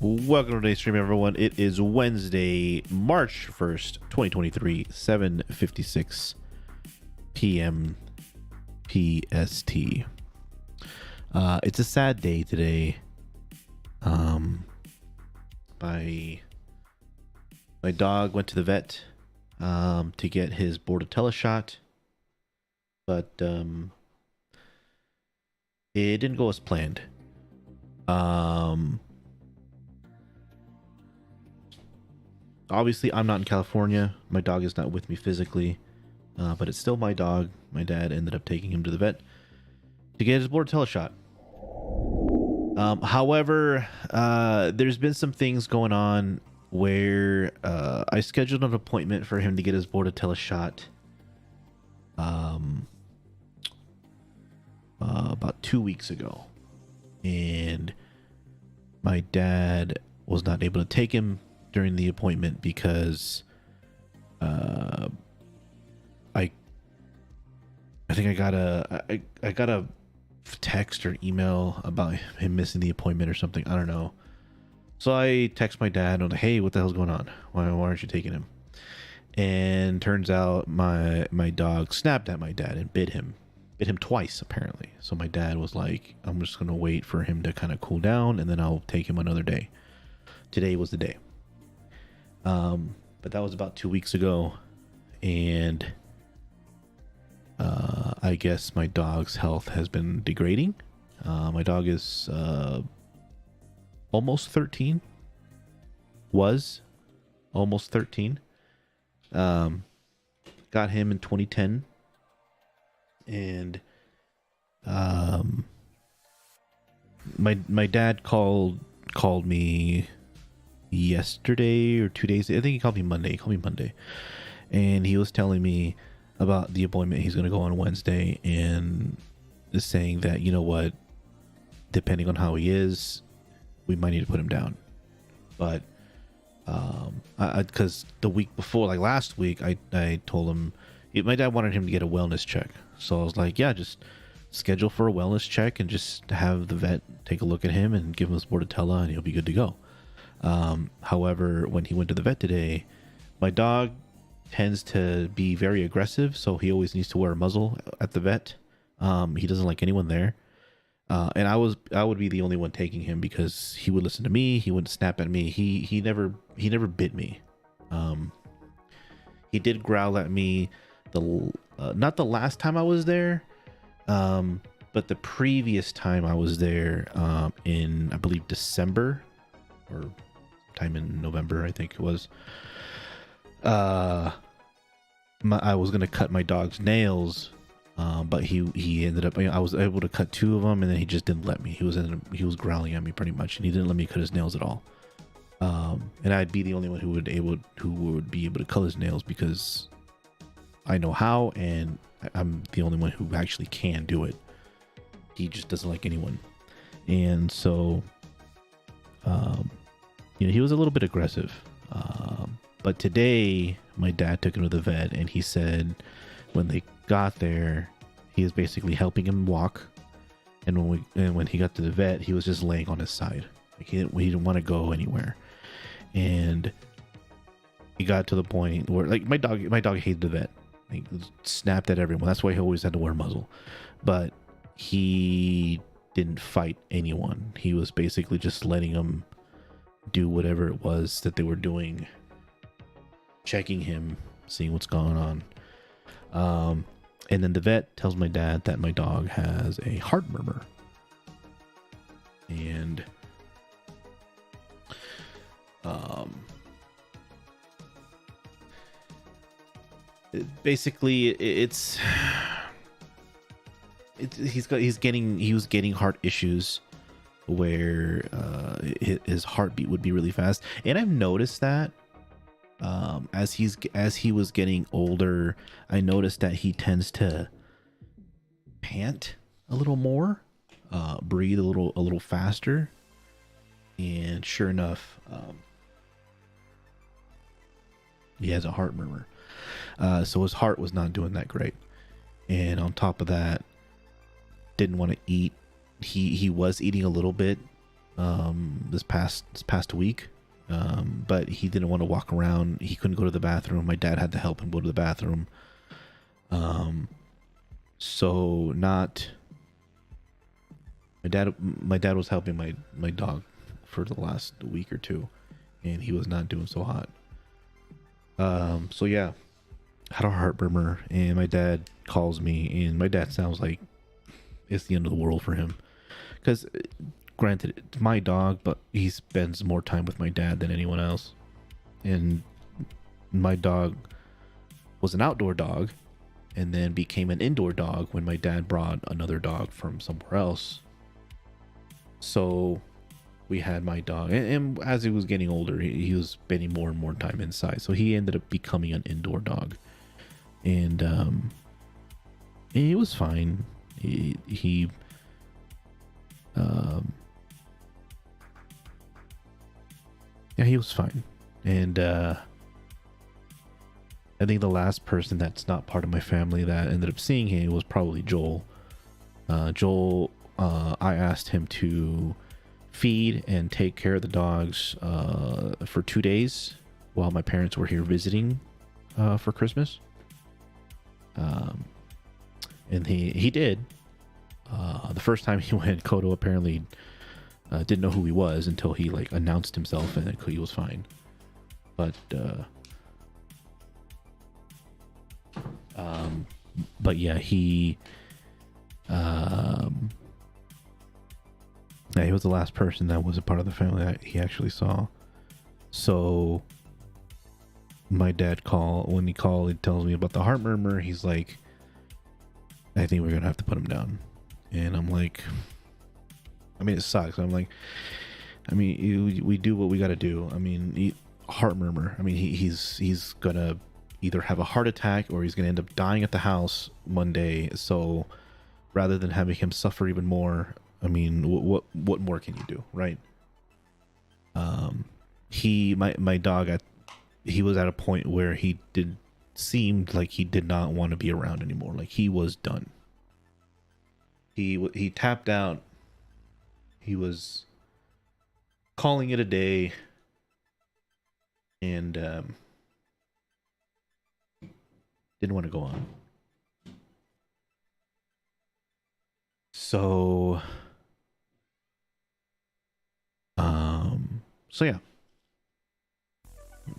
Welcome to today's stream, everyone. It is Wednesday, March 1st, 2023, 7:56 p.m. PST. It's a sad day today. My dog went to the vet to get his Bordetella shot, but it didn't go as planned. Obviously, I'm not in California. My dog is not with me physically, but it's still my dog. My dad ended up taking him to the vet to get his Bordetella shot. However, there's been some things going on where I scheduled an appointment for him to get his Bordetella shot about 2 weeks ago, and my dad was not able to take him during the appointment because I think I got a text or email about him missing the appointment or something. I don't know. So I text my dad and I was like, hey, what the hell's going on? Why aren't you taking him? And turns out my dog snapped at my dad and bit him twice apparently. So my dad was like, I'm just gonna wait for him to kind of cool down and then I'll take him another day. Today was the day. But that was about 2 weeks ago, and I guess my dog's health has been degrading. My dog is almost 13. Was almost 13. Got him in 2010, and my dad called me yesterday or 2 days. I think he called me Monday. And he was telling me about the appointment he's going to go on Wednesday, and is saying that, you know what, depending on how he is, we might need to put him down. But because the week before, like last week, I told him, my dad wanted him to get a wellness check. So I was like, yeah, just schedule for a wellness check and just have the vet take a look at him and give him his Bordetella and he'll be good to go. However, when he went to the vet today, my dog tends to be very aggressive, so he always needs to wear a muzzle at the vet. He doesn't like anyone there. And I would be the only one taking him because he would listen to me. He wouldn't snap at me. He never bit me. He did growl at me not the last time I was there, but the previous time I was there, in, I believe, December or time in November, I think it was. I was gonna cut my dog's nails, but he ended up, I was able to cut 2 of them, and then he just didn't let me. He was growling at me pretty much, and he didn't let me cut his nails at all. And I'd be the only one who would be able to cut his nails because I know how, and I'm the only one who actually can do it. He just doesn't like anyone, and so he was a little bit aggressive. But today my dad took him to the vet, and he said when they got there, he was basically helping him walk. And when he got to the vet, he was just laying on his side. Like he didn't want to go anywhere. And he got to the point where, like, my dog hated the vet. He snapped at everyone. That's why he always had to wear a muzzle. But he didn't fight anyone. He was basically just letting them do whatever it was that they were doing, checking him, seeing what's going on. And then the vet tells my dad that my dog has a heart murmur. And he was getting heart issues where his heartbeat would be really fast. And I've noticed that as he was getting older, I noticed that he tends to pant a little more, breathe a little faster. And sure enough, he has a heart murmur. So his heart was not doing that great. And on top of that, didn't want to eat. He was eating a little bit, this past week. But he didn't want to walk around. He couldn't go to the bathroom. My dad had to help him go to the bathroom. So not my dad was helping my dog for the last week or two, and he was not doing so hot. So yeah, had a heartburner, and my dad calls me, and my dad sounds like it's the end of the world for him, because granted, it's my dog, but he spends more time with my dad than anyone else. And my dog was an outdoor dog and then became an indoor dog when my dad brought another dog from somewhere else. So we had my dog, and as he was getting older, he was spending more and more time inside. So he ended up becoming an indoor dog. And he was fine. He yeah, he was fine. And I think the last person that's not part of my family that ended up seeing him was probably Joel. Joel, I asked him to feed and take care of the dogs for 2 days while my parents were here visiting for Christmas. And he did. The first time he went, Kodo apparently didn't know who he was until he like announced himself, and he was fine. But yeah, he was the last person that was a part of the family that he actually saw. So my dad when he tells me about the heart murmur. He's like, I think we're gonna have to put him down. And I'm like, I mean, it sucks. I'm like, I mean, we do what we got to do. I mean, heart murmur. I mean, he's gonna either have a heart attack or he's gonna end up dying at the house one day. So rather than having him suffer even more, I mean, what more can you do, right? My dog, he was at a point where seemed like he did not want to be around anymore. Like he was done. He tapped out. He was calling it a day, and didn't want to go on. So yeah.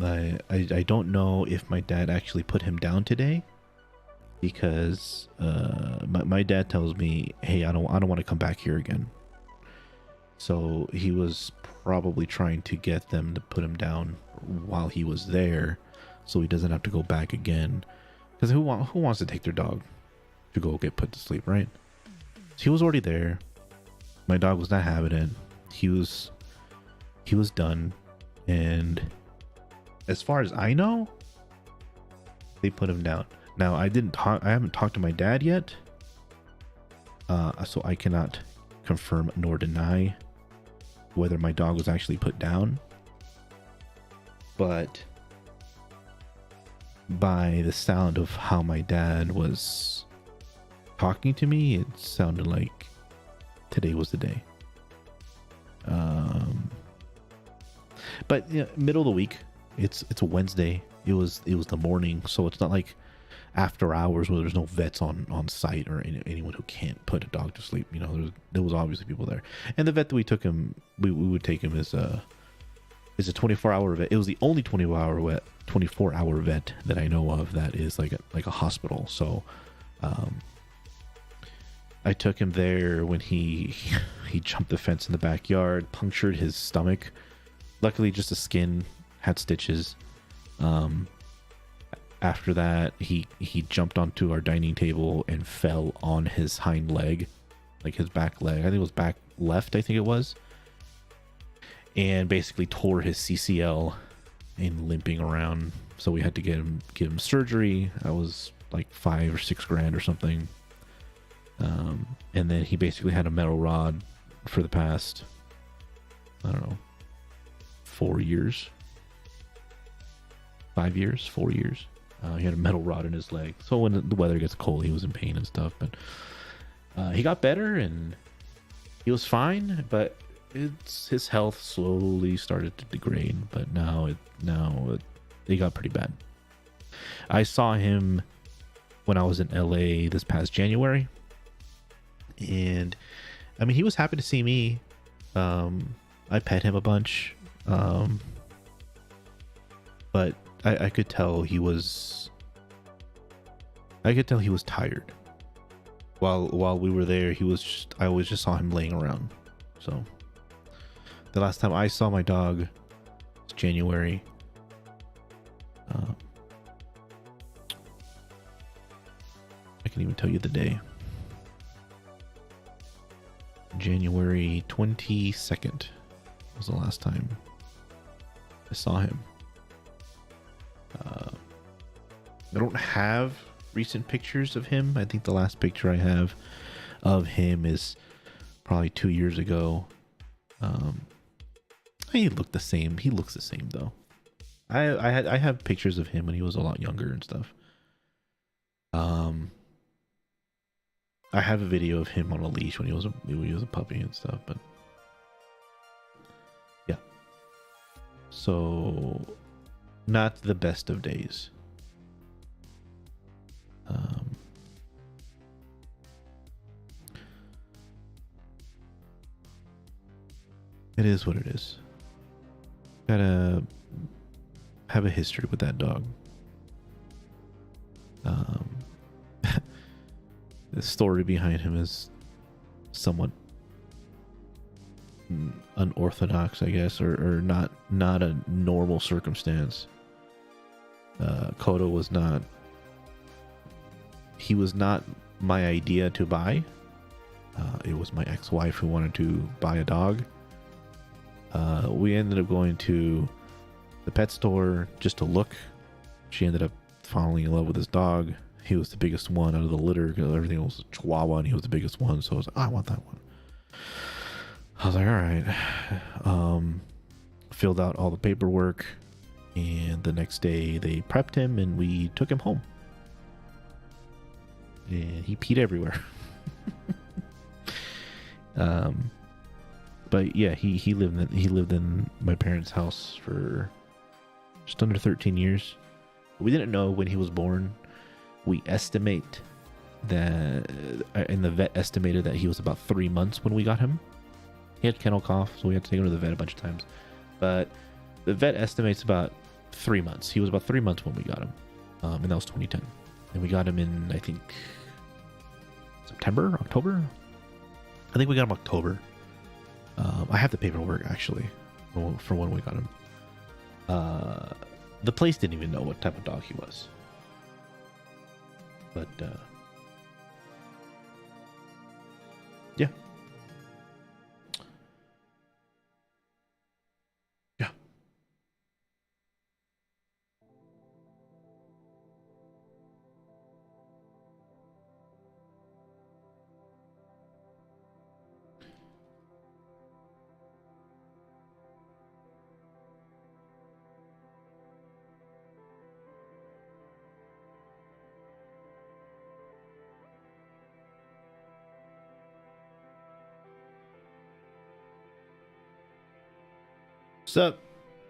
I don't know if my dad actually put him down today, because my dad tells me, hey, I don't want to come back here again. So he was probably trying to get them to put him down while he was there, so he doesn't have to go back again. Because who wants to take their dog to go get put to sleep, right? So he was already there. My dog was not having it. He was done. And as far as I know, they put him down. Now I haven't talked to my dad yet, so I cannot confirm nor deny whether my dog was actually put down. But by the sound of how my dad was talking to me, it sounded like today was the day. But middle of the week, it's a Wednesday. It was the morning, so it's not like after hours where there's no vets on site or anyone who can't put a dog to sleep. There was obviously people there, and the vet that we took him, we would take him is a 24-hour vet. It was the only 24-hour vet that I know of that is like a hospital. So I took him there when he jumped the fence in the backyard, punctured his stomach. Luckily, just the skin, had stitches. After that, he jumped onto our dining table and fell on his hind leg, like his back leg. I think it was back left, I think it was. And basically tore his CCL and limping around. So we had to give him surgery. That was like $5 or $6 or something. And then he basically had a metal rod for the past, I don't know, 4 years. 5 years, 4 years. He had a metal rod in his leg. So when the weather gets cold, he was in pain and stuff. But he got better and he was fine. But it's his health slowly started to degrade, but it got pretty bad. I saw him when I was in LA this past January, and I mean, he was happy to see me. I pet him a bunch, but I could tell he was. I could tell he was tired. While we were there, I always just saw him laying around. So the last time I saw my dog was January. I can even tell you the day. January 22nd was the last time I saw him. I don't have recent pictures of him. I think the last picture I have of him is probably 2 years ago. He looked the same. He looks the same though. I have pictures of him when he was a lot younger and stuff. I have a video of him on a leash when he was a puppy and stuff, but yeah. So not the best of days. It is what it is. Gotta have a history with that dog. The story behind him is somewhat unorthodox, I guess, or not a normal circumstance. Kodo was not. He was not my idea to buy. It was my ex-wife who wanted to buy a dog. We ended up going to the pet store just to look. She ended up falling in love with this dog. He was the biggest one out of the litter because everything else was Chihuahua, and he was the biggest one. So I was like, I want that one. I was like, all right. Filled out all the paperwork, and the next day they prepped him and we took him home. And he peed everywhere. But yeah, he lived in my parents' house for just under 13 years. We didn't know when he was born. We estimate that, and the vet estimated that he was about 3 months when we got him. He had kennel cough, so we had to take him to the vet a bunch of times. But the vet estimates about 3 months. He was about 3 months when we got him, and that was 2010. And we got him in, I think, September, October. I think we got him October. I have the paperwork actually for when we got him. The place didn't even know what type of dog he was. But yeah. Yeah.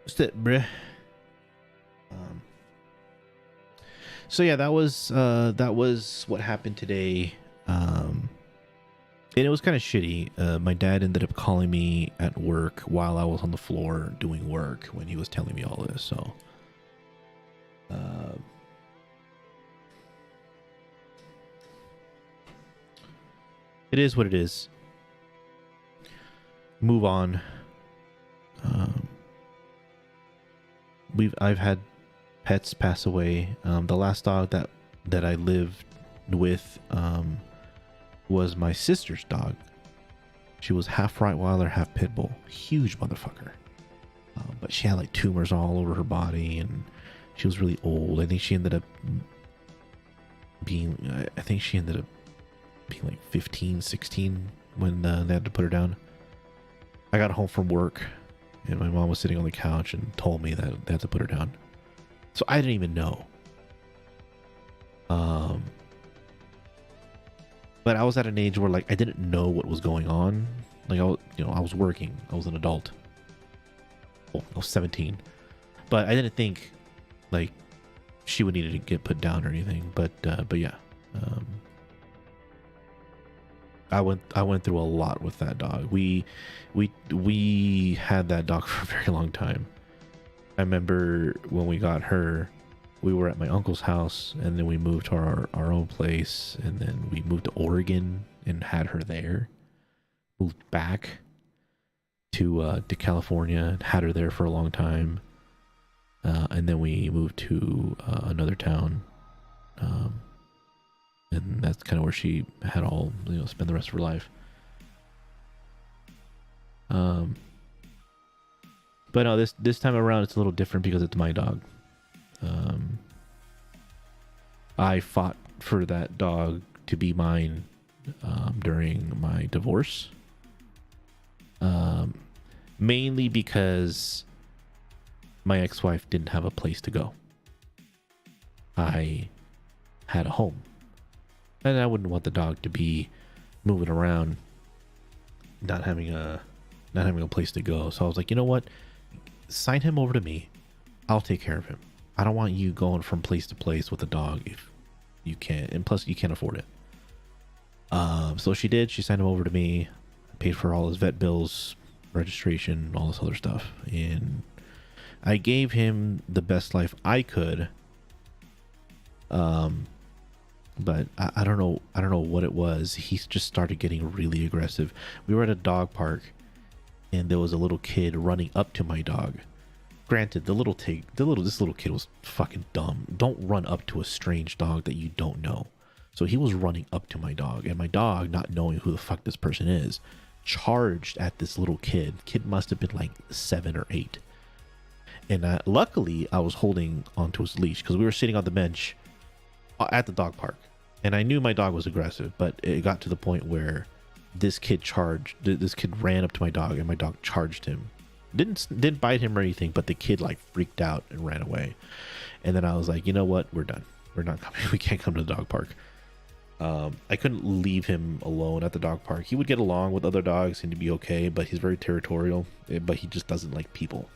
What's up, bruh? So yeah, that was what happened today. And it was kind of shitty. My dad ended up calling me at work while I was on the floor doing work when he was telling me all this. So, it is what it is. Move on. I've had pets pass away. The last dog that I lived with was my sister's dog. She was half Rottweiler, half pit bull. Huge motherfucker. But she had like tumors all over her body, and she was really old. I think she ended up being like 15, 16 when they had to put her down. I got home from work, and my mom was sitting on the couch and told me that they had to put her down. So I didn't even know. But I was at an age where like I didn't know what was going on. Like I was working. I was an adult. Oh, I was 17, but I didn't think like she would need to get put down or anything. But yeah, I went through a lot with that dog. We had that dog for a very long time. I remember when we got her, we were at my uncle's house, and then we moved to our own place, and then we moved to Oregon and had her there. Moved back to California and had her there for a long time, and then we moved to another town, and that's kind of where she had all spend the rest of her life. But no, this time around it's a little different because it's my dog. I fought for that dog to be mine during my divorce. Mainly because my ex-wife didn't have a place to go. I had a home, and I wouldn't want the dog to be moving around, not having a place to go. So I was like, you know what? Sign him over to me. I'll take care of him. I don't want you going from place to place with a dog if you can't, and plus you can't afford it. So she did. She signed him over to me. I paid for all his vet bills, registration, all this other stuff, and I gave him the best life I could. But I don't know what it was. He just started getting really aggressive. We were at a dog park, and there was a little kid running up to my dog. Granted, this little kid was fucking dumb. Don't run up to a strange dog that you don't know. So he was running up to my dog, and my dog, not knowing who the fuck this person is, charged at this little kid. Kid must have been like 7 or 8. And luckily, I was holding onto his leash because we were sitting on the bench at the dog park, and I knew my dog was aggressive, but it got to the point where this kid ran up to my dog, and my dog charged him. Didn't bite him or anything, but the kid like freaked out and ran away. And then I was like, you know what? We're done. We're not coming. We can't come to the dog park. I couldn't leave him alone at the dog park. He would get along with other dogs and to be okay, but he's very territorial. But he just doesn't like people.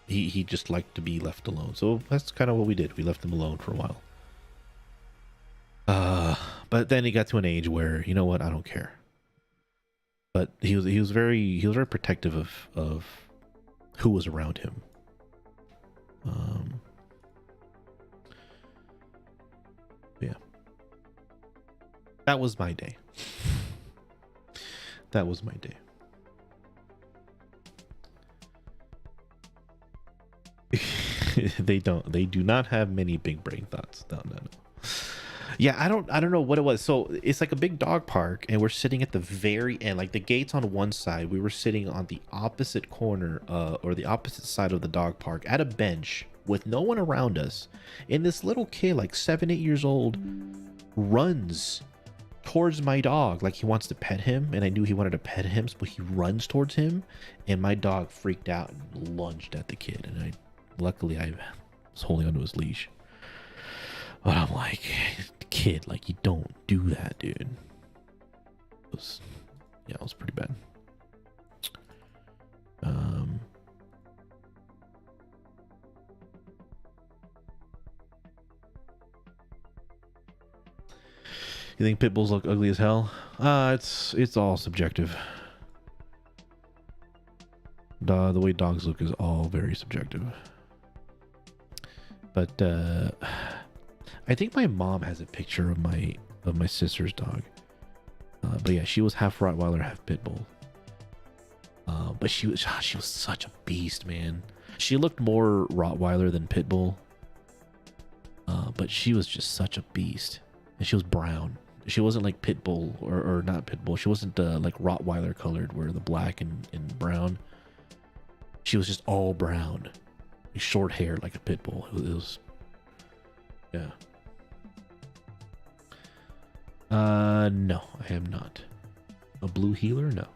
He just liked to be left alone. So that's kind of what we did. We left him alone for a while. But then he got to an age where, you know what? I don't care. But he was very protective of who was around him. Yeah. That was my day. That was my day. They do not have many big brain thoughts. No. Yeah, I don't know what it was. So it's like a big dog park, and we're sitting at the very end, like the gate's on one side. We were sitting on the opposite corner, or the opposite side of the dog park at a bench with no one around us. And this little kid, like 7, 8 years old, runs towards my dog like he wants to pet him. And I knew he wanted to pet him, so he runs towards him. And my dog freaked out and lunged at the kid. And luckily I was holding onto his leash. But I'm like, kid, like, you don't do that, dude. It was pretty bad. You think pit bulls look ugly as hell? It's all subjective. The way dogs look is all very subjective. But I think my mom has a picture of my sister's dog. But yeah, she was half Rottweiler, half pit bull. But she was such a beast, man. She looked more Rottweiler than pit bull. But she was just such a beast, and she was brown. She wasn't like pit bull or not pit bull. She wasn't like Rottweiler colored, where the black and brown. She was just all brown, short hair like a pit bull. It was, yeah. No, I have not. A blue healer? No.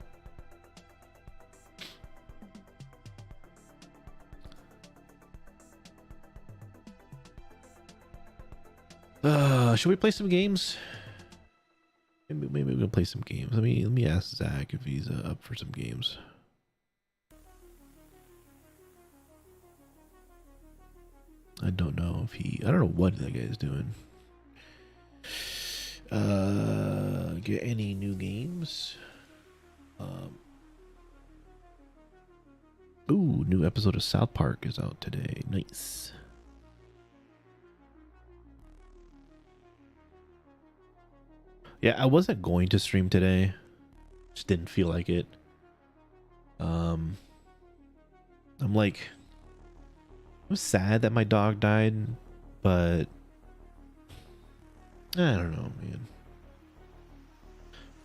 Should we play some games? Maybe we we're gonna play some games. Let me ask Zach if he's up for some games. I don't know what that guy is doing. Get any new games? Ooh, new episode of South Park is out today. Nice. Yeah, I wasn't going to stream today. Just didn't feel like it. I'm sad that my dog died, but I don't know, man.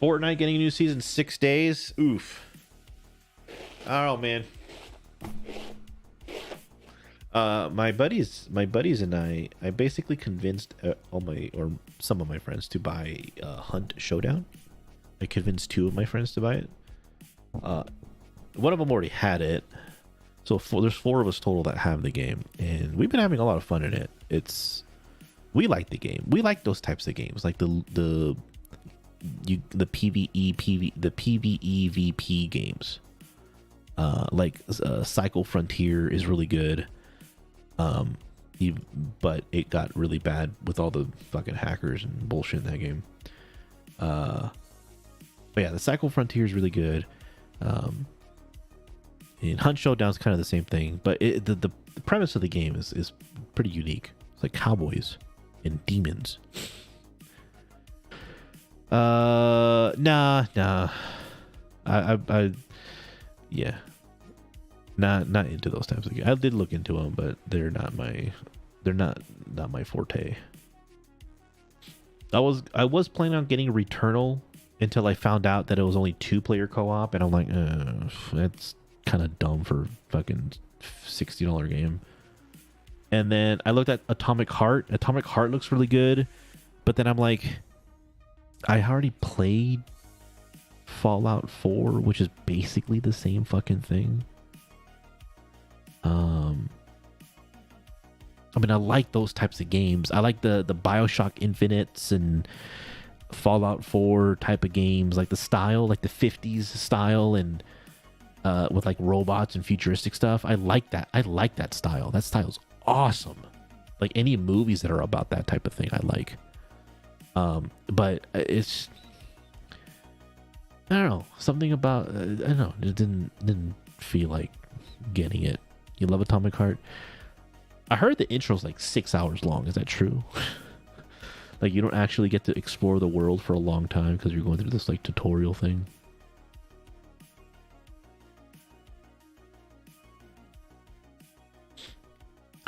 Fortnite getting a new season 6 days. Oof. I don't know, man. My buddies and I basically convinced some of my friends to buy Hunt Showdown. I convinced 2 of my friends to buy it. One of them already had it, so there's 4 of us total that have the game, and we've been having a lot of fun in it. We like the game. We like those types of games, like the PvE VP games. Cycle Frontier is really good. But it got really bad with all the fucking hackers and bullshit in that game. But yeah, the Cycle Frontier is really good. And Hunt Showdown is kind of the same thing, but the premise of the game is pretty unique. It's like cowboys and demons. Nah. Yeah. Not into those types of games. I did look into them, but they're not my forte. I was planning on getting Returnal until I found out that it was only 2-player co-op, and I'm like, that's kind of dumb for fucking $60 game. And then I looked at Atomic Heart. Atomic Heart looks really good, but then I'm like, I already played Fallout 4, which is basically the same fucking thing. I mean, I like those types of games. I like the BioShock Infinites and Fallout 4 type of games, like the style, like the 50s style, and with like robots and futuristic stuff. I like that. I like that style. That style's awesome. Like any movies that are about that type of thing, I like. But it's, I don't know, something about I don't know. It didn't feel like getting it. You love Atomic Heart? I heard the intro's like 6 hours long. Is that true? Like you don't actually get to explore the world for a long time because you're going through this like tutorial thing.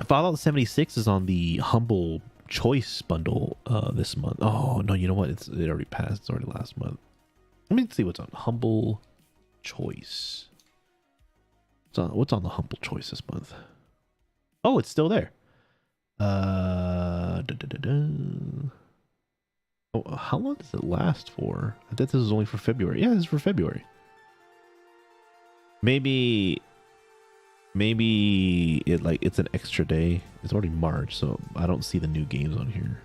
Fallout 76 is on the Humble Choice bundle this month. Oh no, you know what? It already passed. It's already last month. Let me see what's on Humble Choice. What's on the Humble Choice this month? Oh, it's still there. Oh, how long does it last for? I thought this was only for February. Yeah, this is for February. Maybe it's an extra day. It's already March, so I don't see the new games on here.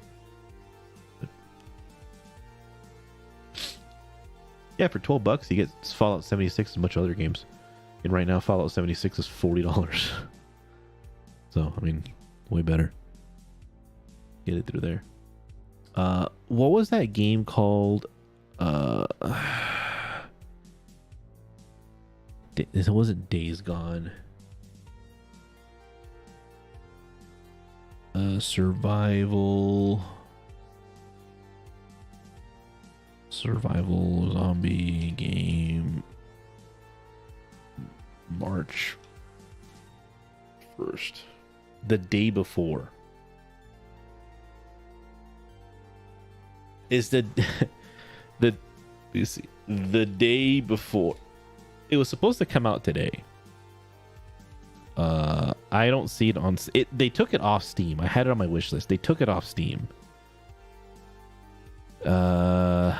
But yeah, for $12 you get Fallout 76 and a bunch of other games. And right now Fallout 76 is $40. So, I mean, way better. Get it through there. What was that game called? It wasn't Days Gone. Survival zombie game. March 1st. The day before. Is the you see, the day before. It was supposed to come out today. I don't see it on it. They took it off Steam. I had it on my wish list. They took it off Steam. But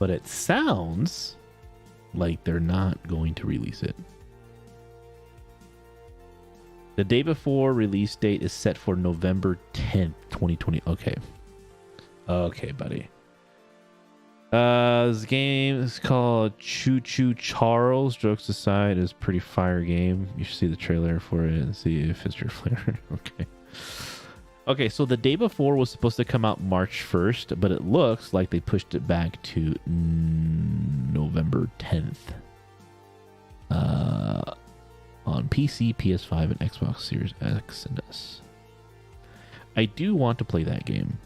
it sounds like they're not going to release it. The day before release date is set for November 10th, 2020. Okay. Okay, buddy. This game is called Choo Choo Charles. Jokes aside, is a pretty fire game. You should see the trailer for it and see if it's your flavor. Okay. Okay, so the day before was supposed to come out March 1st, but it looks like they pushed it back to November 10th. On PC, PS5, and Xbox Series X and S. I do want to play that game,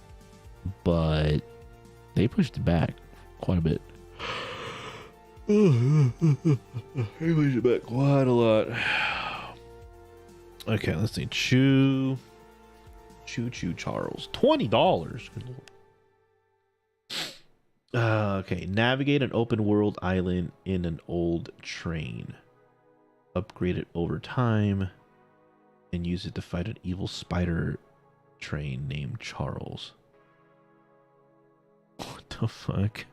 but they pushed it back quite a bit. They pushed it back quite a lot. Okay, let's see. Choo Choo Charles. $20. Okay, navigate an open world island in an old train. Upgrade it over time and use it to fight an evil spider train named Charles. What the fuck?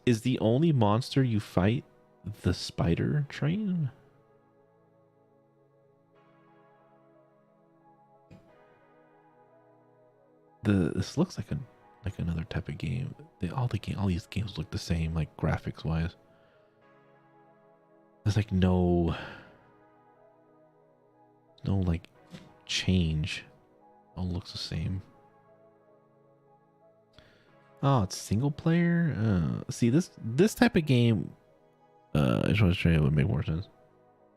Is the only monster you fight the spider train? This looks like another type of game. All these games look the same, like graphics wise. There's like no like change. All looks the same. Oh, it's single player. See this type of game. I just want to show you it would make more sense.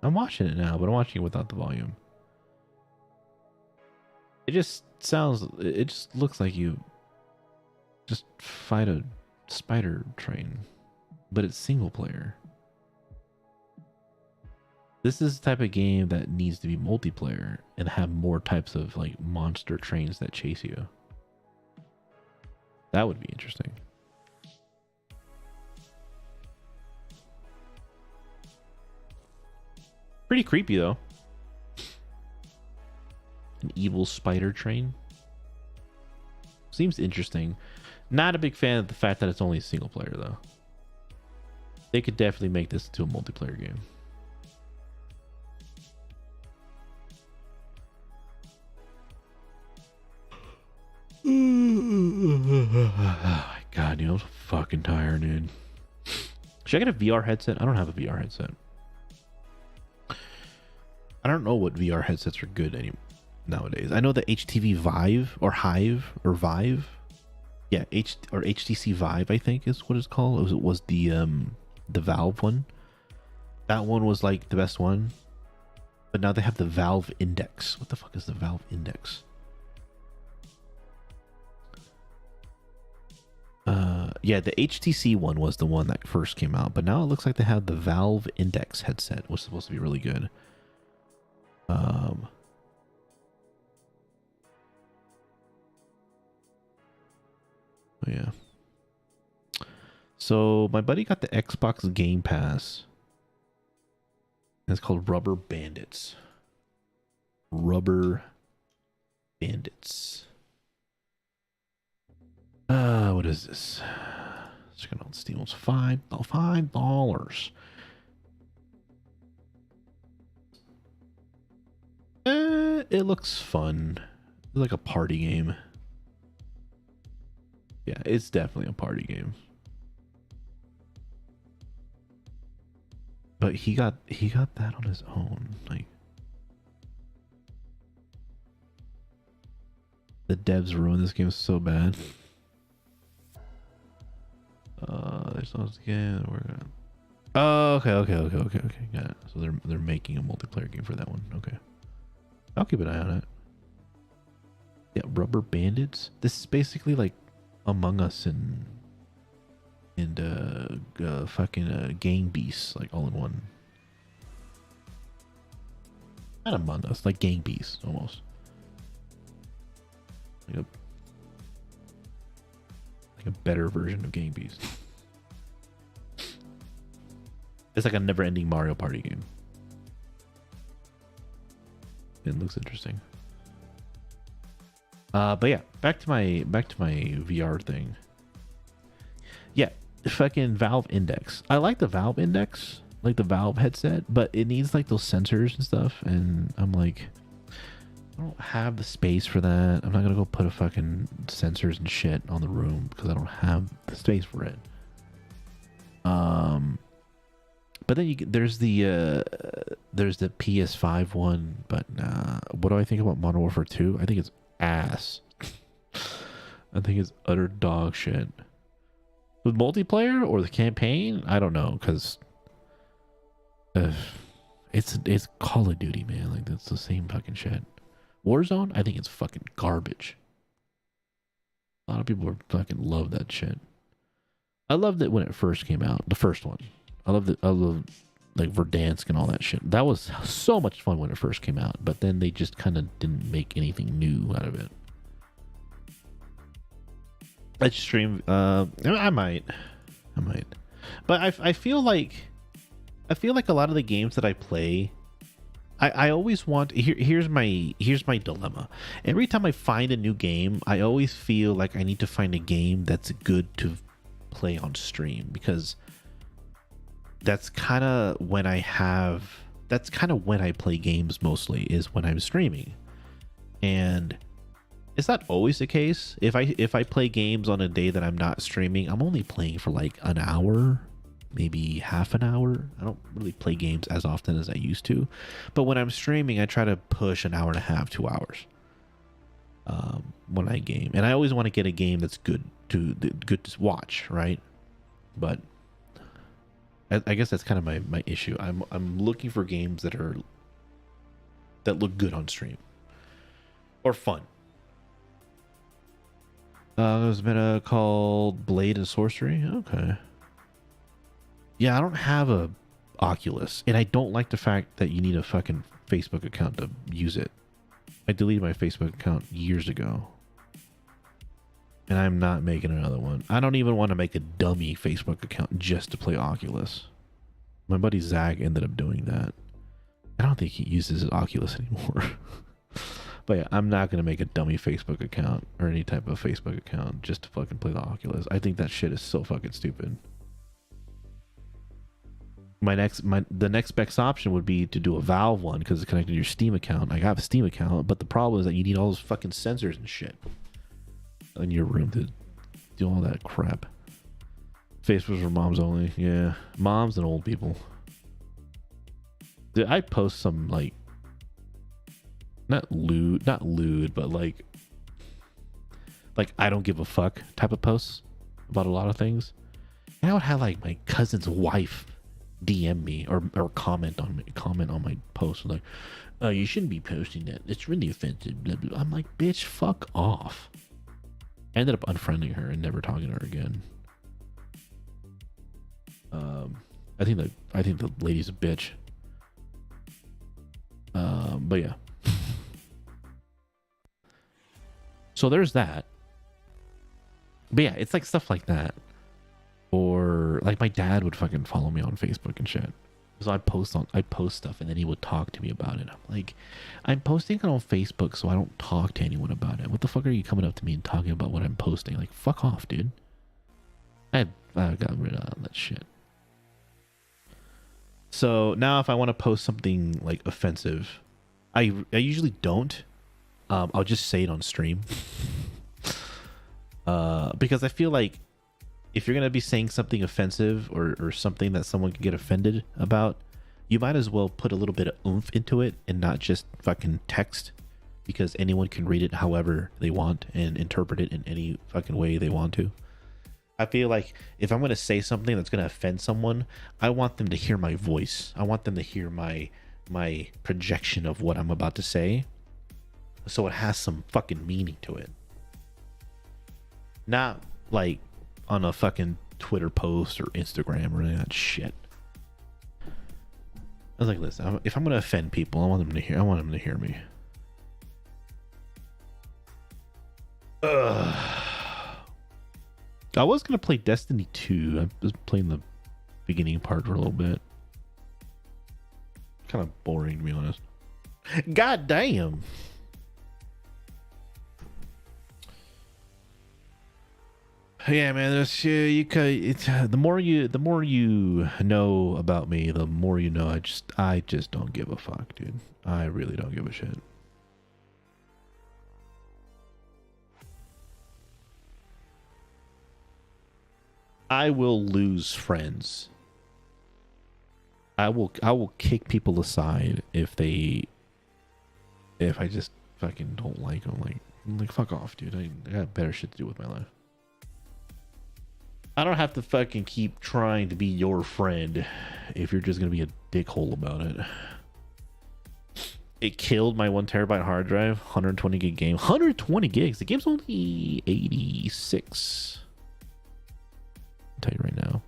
I'm watching it now, but I'm watching it without the volume. It just looks like you just fight a spider train, but it's single player. This is the type of game that needs to be multiplayer and have more types of like monster trains that chase you. That would be interesting. Pretty creepy though. An evil spider train. Seems interesting. Not a big fan of the fact that it's only single player though. They could definitely make this into a multiplayer game. Oh my god, dude, I'm so fucking tired, dude. Should I get a VR headset? I don't have a VR headset. I don't know what VR headsets are good anymore nowadays. I know the HTC Vive or Vive. Yeah, HTC Vive, I think is what it's called. It was the Valve one. That one was like the best one. But now they have the Valve Index. What the fuck is the Valve Index? Yeah, the HTC one was the one that first came out, but now it looks like they have the Valve Index headset, which is supposed to be really good. Yeah. So my buddy got the Xbox Game Pass. It's called Rubber Bandits. Rubber Bandits. What is this? Checking out Steam. It's $5. It looks fun. It's like a party game. Yeah, it's definitely a party game. But he got that on his own. Like the devs ruined this game so bad. There's no game. We're gonna. Oh, okay. Got it. So they're making a multiplayer game for that one. Okay, I'll keep an eye on it. Yeah, Rubber Bandits. This is basically like Among Us and fucking Gang Beasts, like all in one. Not Among Us, like Gang Beasts almost. Like a better version of Gang Beasts. It's like a never-ending Mario Party game. It looks interesting. But yeah, back to my VR thing. Yeah, fucking Valve Index. I like the Valve Index, like the Valve headset, but it needs like those sensors and stuff. And I'm like, I don't have the space for that. I'm not gonna go put a fucking sensors and shit on the room because I don't have the space for it. But then there's the PS5 one. But what do I think about Modern Warfare 2? I think it's ass. I think it's utter dog shit. With multiplayer or the campaign, I don't know, because it's Call of Duty, man. Like, that's the same fucking shit. Warzone, I think it's fucking garbage. A lot of people are fucking love that shit. I loved it when it first came out, the first one. I loved like Verdansk and all that shit. That was so much fun when it first came out, but then they just kind of didn't make anything new out of it. I stream. I might, but I feel like a lot of the games that I play, I always want. Here's my dilemma. Every time I find a new game, I always feel like I need to find a game that's good to play on stream, because that's kind of when I play games mostly, is when I'm streaming. And it's not always the case. If I play games on a day that I'm not streaming, I'm only playing for like an hour, maybe half an hour. I don't really play games as often as I used to. But when I'm streaming, I try to push an hour and a half, 2 hours when I game. And I always want to get a game that's good to watch, right? But I guess that's kind of my issue. I'm looking for games that look good on stream or fun. There's been a called Blade and Sorcery. Okay. Yeah, I don't have a Oculus, and I don't like the fact that you need a fucking Facebook account to use it. I deleted my Facebook account years ago, and I'm not making another one. I don't even want to make a dummy Facebook account just to play Oculus. My buddy Zach ended up doing that. I don't think he uses his Oculus anymore. But yeah, I'm not going to make a dummy Facebook account or any type of Facebook account just to fucking play the Oculus. I think that shit is so fucking stupid. The next best option would be to do a Valve one, because it's connected to your Steam account. I have a Steam account, but the problem is that you need all those fucking sensors and shit in your room to do all that crap. Facebook's for moms only. Yeah, moms and old people. Dude, I post some like not lewd, but like I don't give a fuck type of posts about a lot of things. And I would have like my cousin's wife DM me or comment on my post like, "Oh, you shouldn't be posting that. It's really offensive." Blah, blah. I'm like, bitch, fuck off. I ended up unfriending her and never talking to her again. I think the lady's a bitch. But yeah. So there's that. But yeah, it's like stuff like that. Or like my dad would fucking follow me on Facebook and shit. So I post stuff and then he would talk to me about it. I'm like, I'm posting it on Facebook so I don't talk to anyone about it. What the fuck are you coming up to me and talking about what I'm posting? Like, fuck off, dude. I got rid of that shit. So now if I want to post something like offensive, I usually don't. I'll just say it on stream. Because I feel like if you're going to be saying something offensive or something that someone can get offended about, you might as well put a little bit of oomph into it and not just fucking text, because anyone can read it however they want and interpret it in any fucking way they want to. I feel like if I'm going to say something that's going to offend someone, I want them to hear my voice. I want them to hear my projection of what I'm about to say, so it has some fucking meaning to it. Not like on a fucking Twitter post or Instagram or any of that shit. I was like, listen, if I'm going to offend people, I want them to hear me. Ugh. I was going to play Destiny 2. I was playing the beginning part for a little bit. Kind of boring, to be honest. God damn. Yeah, man. There's the more you know about me, the more you know. I just don't give a fuck, dude. I really don't give a shit. I will lose friends. I will kick people aside if I just fucking don't like them. Like fuck off, dude. I got better shit to do with my life. I don't have to fucking keep trying to be your friend if you're just gonna be a dickhole about it. It killed my 1 terabyte hard drive, 120 gig game. 120 gigs. The game's only 86. I'll tell you right now.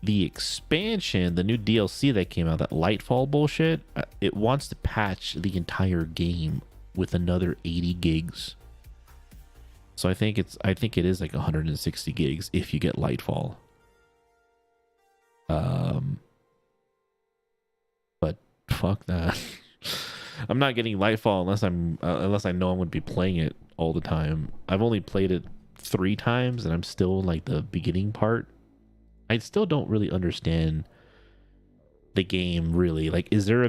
The expansion, the new DLC that came out, that Lightfall bullshit, it wants to patch the entire game with another 80 gigs. So I think it is like 160 gigs if you get Lightfall. But fuck that. I'm not getting Lightfall unless I know I'm going to be playing it all the time. I've only played it 3 times and I'm still in like the beginning part. I still don't really understand the game really. Like, is there a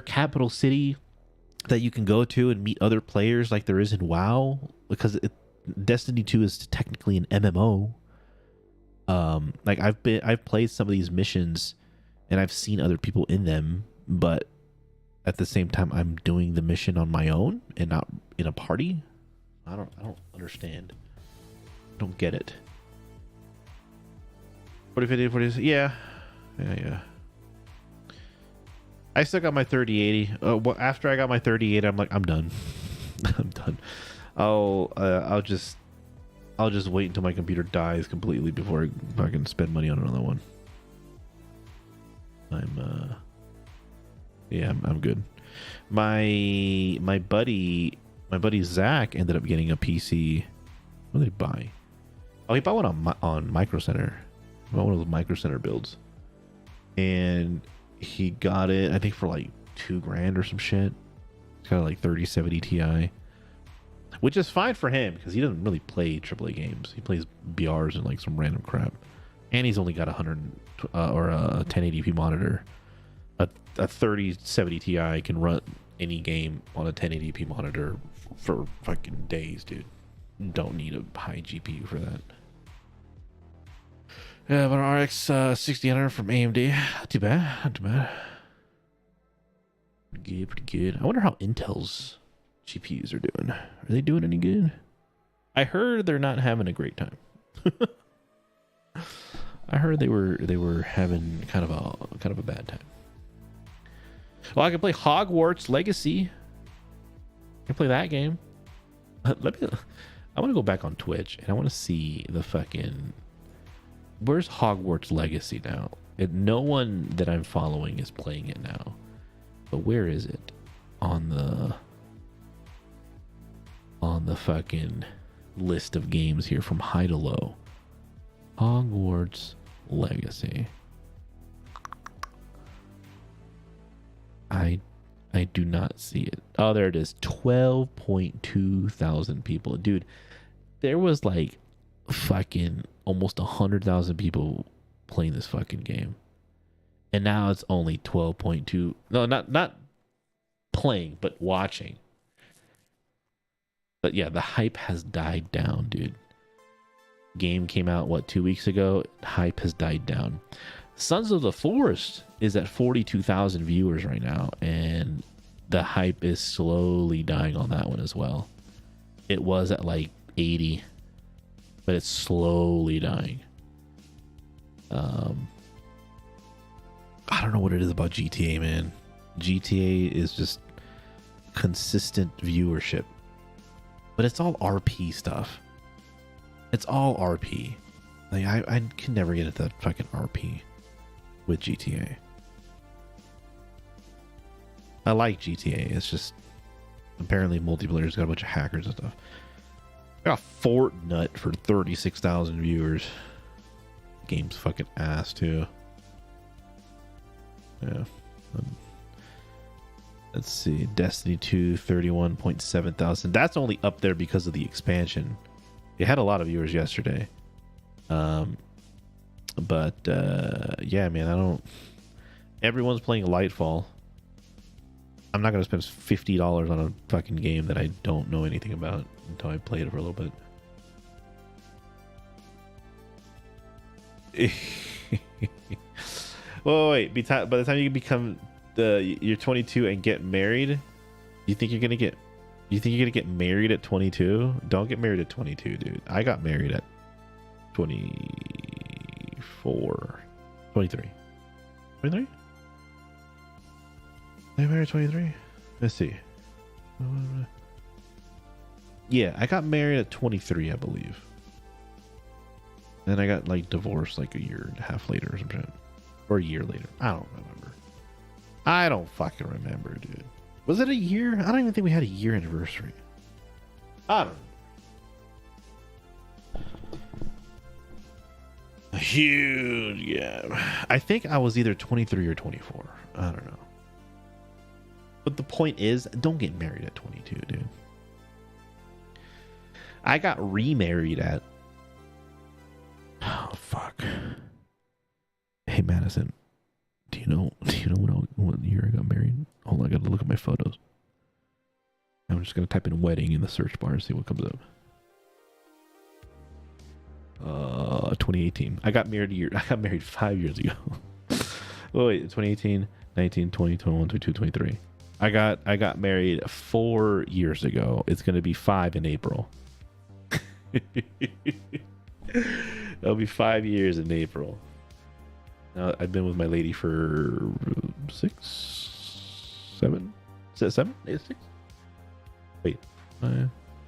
capital city that you can go to and meet other players like there is in WoW? Because Destiny 2 is technically an MMO. Like I've played some of these missions and I've seen other people in them, but at the same time I'm doing the mission on my own and not in a party. I don't understand. I don't get it. 4050, yeah. I still got my 3080. Well, after I got my 3080, I'm like, I'm done. I'm done. I'll just wait until my computer dies completely before I fucking spend money on another one. I'm good. My buddy Zach ended up getting a PC. What did he buy? Oh, he bought one on Micro Center. One of those Micro Center builds, and he got it I think for like $2,000 or some shit. It's got like 3070 Ti, which is fine for him because he doesn't really play AAA games. He plays BRs and like some random crap, and he's only got a 1080p monitor. A 3070 Ti can run any game on a 1080p monitor for fucking days, dude. Don't need a high GPU for that. Yeah, but an RX 6000 from AMD. Not too bad. Not too bad. Pretty good. I wonder how Intel's GPUs are doing. Are they doing any good? I heard they're not having a great time. I heard they were having kind of a bad time. Well, I can play Hogwarts Legacy. I can play that game. I want to go back on Twitch and I want to see the fucking. Where's Hogwarts Legacy now? No one that I'm following is playing it now. But where is it? On the fucking list of games here from high to low. Hogwarts Legacy. I do not see it. Oh, there it is. 12.2 thousand people. Dude, there was like fucking almost 100,000 people playing this fucking game. And now it's only 12.2. No, not playing, but watching. But yeah, the hype has died down, dude. Game came out, 2 weeks ago? Hype has died down. Sons of the Forest is at 42,000 viewers right now, and the hype is slowly dying on that one as well. It was at like 80, but it's slowly dying. I don't know what it is about GTA, man. GTA is just consistent viewership, but it's all RP stuff. It's all RP. Like I can never get into that fucking RP with GTA. I like GTA. It's just apparently multiplayer's got a bunch of hackers and stuff. I got Fortnite for 36,000 viewers. Game's fucking ass too. Yeah. Let's see. Destiny 2, 31.7 thousand. That's only up there because of the expansion. It had a lot of viewers yesterday. Yeah, man, everyone's playing Lightfall. I'm not going to spend $50 on a fucking game that I don't know anything about until I play it for a little bit. Well, wait. By the time you become you're 22 and get married, you think you're gonna get? You think you're gonna get married at 22? Don't get married at 22, dude. I got married at 24, 23, 23. I married at 23. Let's see. Yeah, I got married at 23, I believe. Then I got like divorced like a year and a half later or some shit. Or a year later. I don't remember. I don't fucking remember, dude. Was it a year? I don't even think we had a year anniversary. I don't know. Huge, yeah. I think I was either 23 or 24. I don't know. But the point is, don't get married at 22, dude. I got remarried at... Oh, fuck. Hey, Madison. Do you know what year I got married? Hold on, I gotta look at my photos. I'm just gonna type in wedding in the search bar and see what comes up. 2018. I got married 5 years ago. Oh, wait, 2018, 19, 20, 21, 22, 23. I got married 4 years ago. It's gonna be 5 in April. It'll be 5 years in April. Now, I've been with my lady for 6, 7? Is that 7? 8, 6? Wait.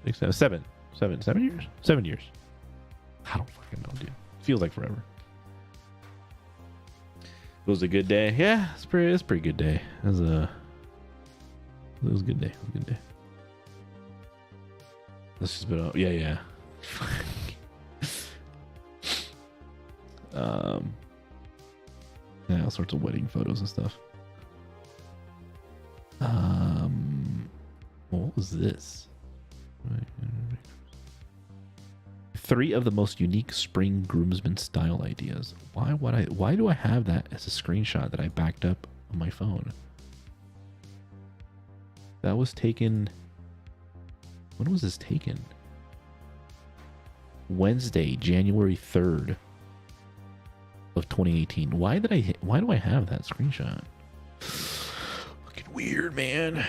6, 7. 7 years? 7 years. I don't fucking know, dude. Feels like forever. It was a good day. Yeah, it's a pretty good day. It was a good day. This has been yeah. Yeah, all sorts of wedding photos and stuff. What was this? 3 of the most unique spring groomsmen style ideas. Why do I have that as a screenshot that I backed up on my phone? That was taken. When was this taken? Wednesday, January 3rd of 2018. Why do I have that screenshot? Fucking weird, man.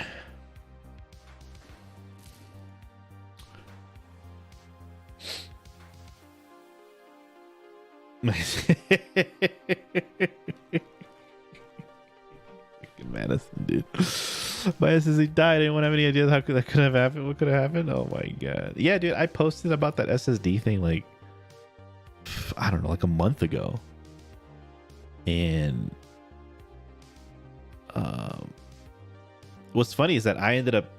Madison, dude. My SSD died. I didn't have any idea how that could have happened. What could have happened? Oh my god. Yeah, dude. I posted about that SSD thing like, I don't know, like a month ago. And what's funny is that I ended up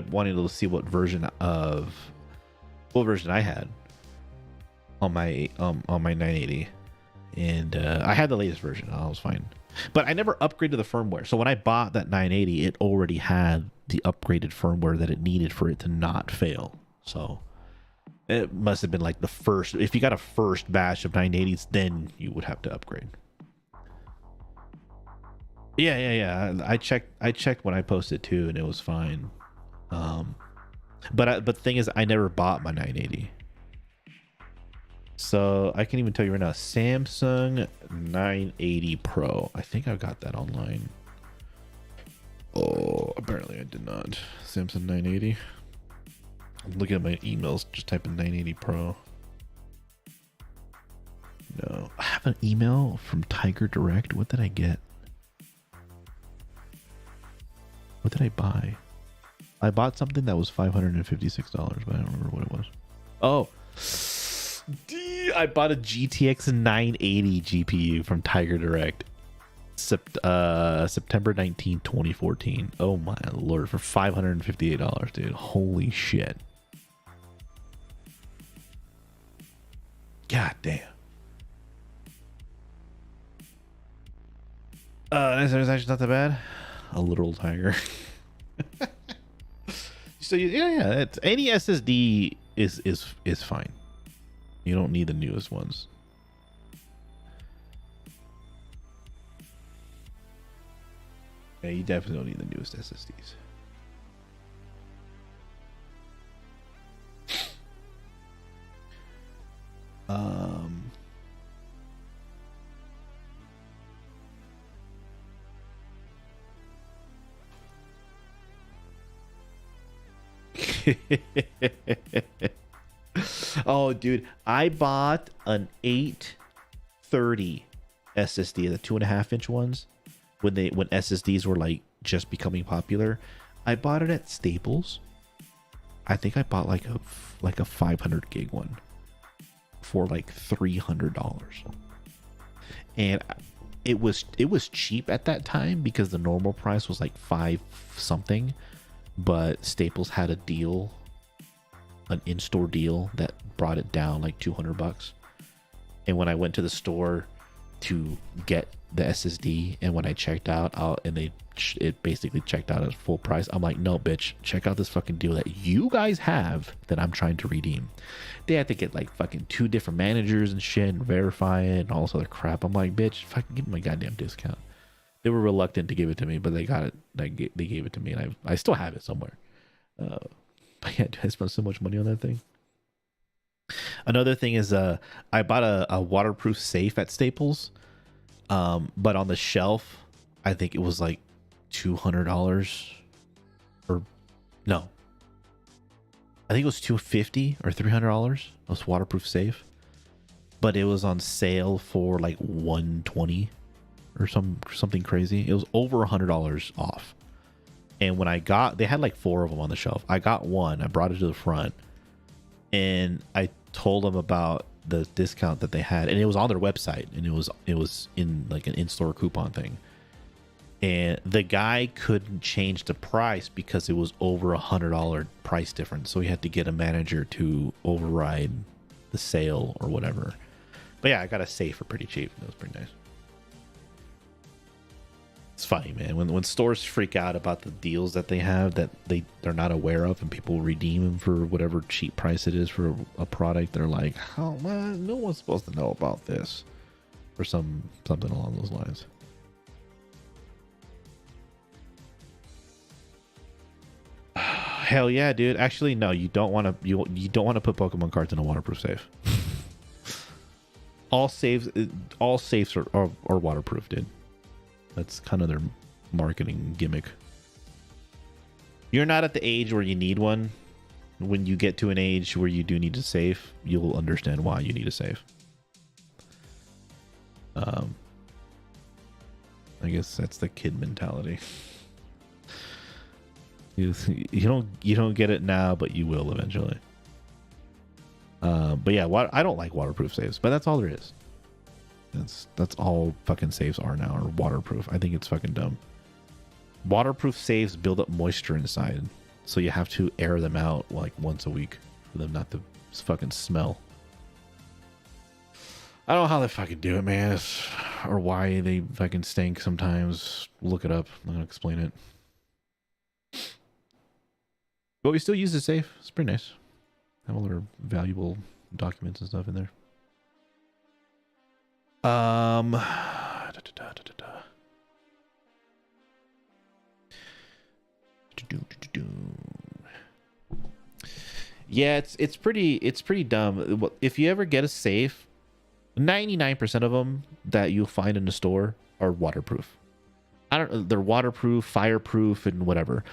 wanting to see what version I had on my 980, and I had the latest version. I was fine, but I never upgraded the firmware. So when I bought that 980, it already had the upgraded firmware that it needed for it to not fail. So it must have been like the first. If you got a first batch of 980s, then you would have to upgrade. Yeah. I checked when I posted too, and it was fine. But the thing is, I never bought my 980. So I can even tell you right now, Samsung 980 Pro. I think I got that online. Oh, apparently I did not. Samsung 980. I'm looking at my emails. Just type in 980 Pro. No, I have an email from Tiger Direct. What did I get? What did I buy? I bought something that was $556, but I don't remember what it was. Oh, I bought a GTX 980 GPU from Tiger Direct. September 19, 2014. Oh my lord, for $558, dude. Holy shit. God damn. This is actually not that bad. A literal tiger. So yeah, it's, any SSD is fine. You don't need the newest ones. Yeah, you definitely don't need the newest SSDs. Oh, dude, I bought an 830 SSD, the 2.5-inch ones, when SSDs were like just becoming popular. I bought it at Staples. I think I bought like a 500 gig one for like $300, and it was cheap at that time because the normal price was like 5 something, but Staples had a deal, an in-store deal that brought it down like $200. And when I went to the store to get the SSD, and when I checked out, it basically checked out at full price. I'm like, no, bitch, check out this fucking deal that you guys have that I'm trying to redeem. They had to get like fucking 2 different managers and shit and verify it and all this other crap. I'm like, bitch, fucking give me my goddamn discount. They were reluctant to give it to me, but they got it. They gave it to me, and I still have it somewhere. But yeah, I spent so much money on that thing. Another thing is I bought a waterproof safe at Staples, but on the shelf I think it was like $200, or no, I think it was $250 or $300. It was waterproof safe, but it was on sale for like $120 or something crazy. It was over $100 off. And when they had like 4 of them on the shelf. I got one, I brought it to the front, and I told them about the discount that they had, and it was on their website, and it was in like an in-store coupon thing. And the guy couldn't change the price because it was over $100 price difference. So he had to get a manager to override the sale or whatever. But yeah, I got a safe for pretty cheap. It was pretty nice. It's funny, man, when stores freak out about the deals that they have that they're not aware of, and people redeem them for whatever cheap price it is for a product. They're like, oh man, no one's supposed to know about this, or something along those lines. Hell yeah, dude. Actually, no, you don't want to. You don't want to put Pokemon cards in a waterproof safe. all safes are waterproof, dude. That's kind of their marketing gimmick. You're not at the age where you need one. When you get to an age where you do need a safe, you'll understand why you need a safe. I guess that's the kid mentality. You don't get it now, but you will eventually. But yeah, I don't like waterproof safes, but that's all there is. That's all fucking safes are now, are waterproof. I think it's fucking dumb. Waterproof safes build up moisture inside, so you have to air them out like once a week for them not to fucking smell. I don't know how they fucking do it, man, or why they fucking stink sometimes. Look it up. I'm not gonna explain it. But we still use the safe. It's pretty nice. Have all our valuable documents and stuff in there. Yeah, it's pretty dumb. If you ever get a safe, 99% of them that you'll find in the store are waterproof. They're waterproof, fireproof, and whatever.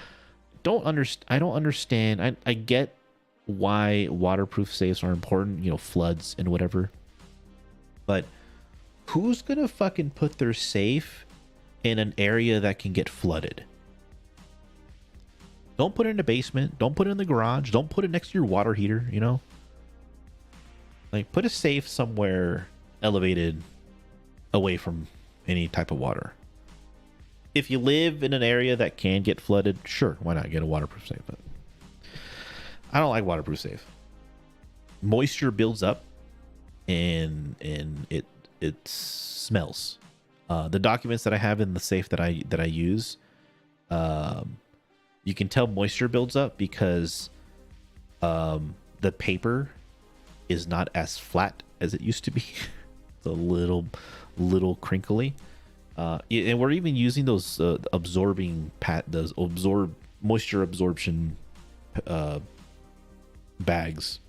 I don't understand. I get why waterproof safes are important, floods and whatever. But who's gonna fucking put their safe in an area that can get flooded? Don't put it in the basement. Don't put it in the garage. Don't put it next to your water heater, Like, put a safe somewhere elevated away from any type of water. If you live in an area that can get flooded, sure, why not get a waterproof safe? But I don't like waterproof safe. Moisture builds up and it smells. The documents that I have in the safe that I use, you can tell moisture builds up because the paper is not as flat as it used to be. It's a little crinkly. And we're even using those moisture absorption bags.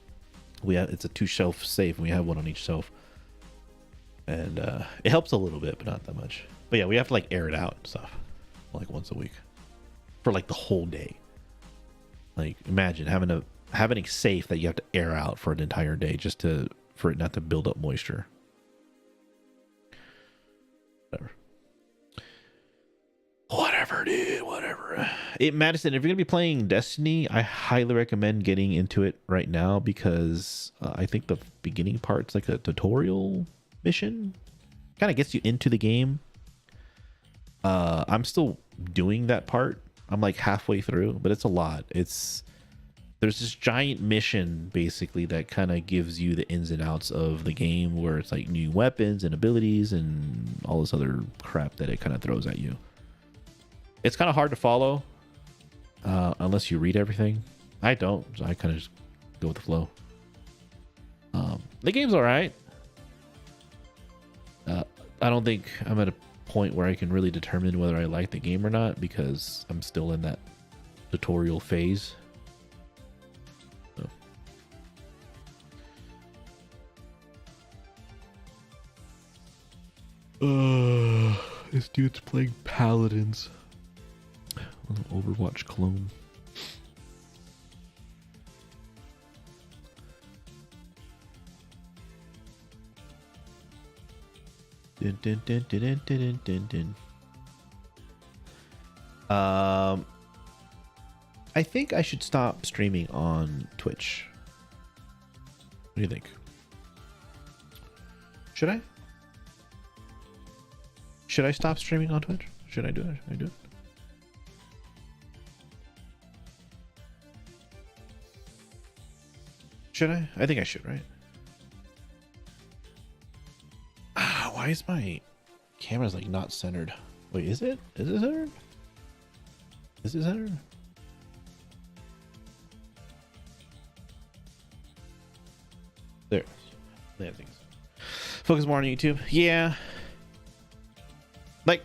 It's a 2-shelf safe, and we have one on each shelf. And it helps a little bit, but not that much. But yeah, we have to like air it out and stuff like once a week for like the whole day. Like imagine having a safe that you have to air out for an entire day just for it not to build up moisture. Whatever, dude. Whatever. Madison, if you're gonna be playing Destiny, I highly recommend getting into it right now because I think the beginning part's like a tutorial mission, kind of gets you into the game. I'm still doing that part. I'm like halfway through, but it's a lot. There's this giant mission basically that kind of gives you the ins and outs of the game, where it's like new weapons and abilities and all this other crap that it kind of throws at you. It's kind of hard to follow unless you read everything. I don't, so I kind of just go with the flow. The game's all right. I don't think I'm at a point where I can really determine whether I like the game or not because I'm still in that tutorial phase. So. This dude's playing Paladins. Overwatch clone. Dun, dun, dun, dun, dun, dun, dun, dun. I think I should stop streaming on Twitch. What do you think? Should I? Should I stop streaming on Twitch? Should I do it? Should I do it? Should I? I think I should, right? Why is my camera's like not centered? Wait, is it? Is it centered? Is it centered? There. There things. Focus more on YouTube. Yeah. Like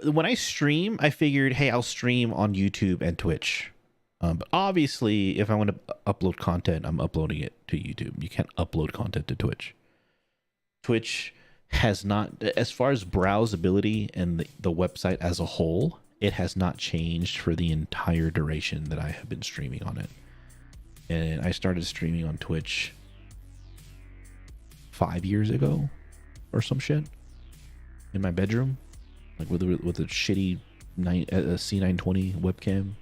when I stream, I figured, hey, I'll stream on YouTube and Twitch. But obviously, if I want to upload content, I'm uploading it to YouTube. You can't upload content to Twitch. Twitch has not, as far as browsability and the website as a whole, it has not changed for the entire duration that I have been streaming on it. And I started streaming on Twitch 5 years ago or some shit in my bedroom, like with a shitty C920 webcam.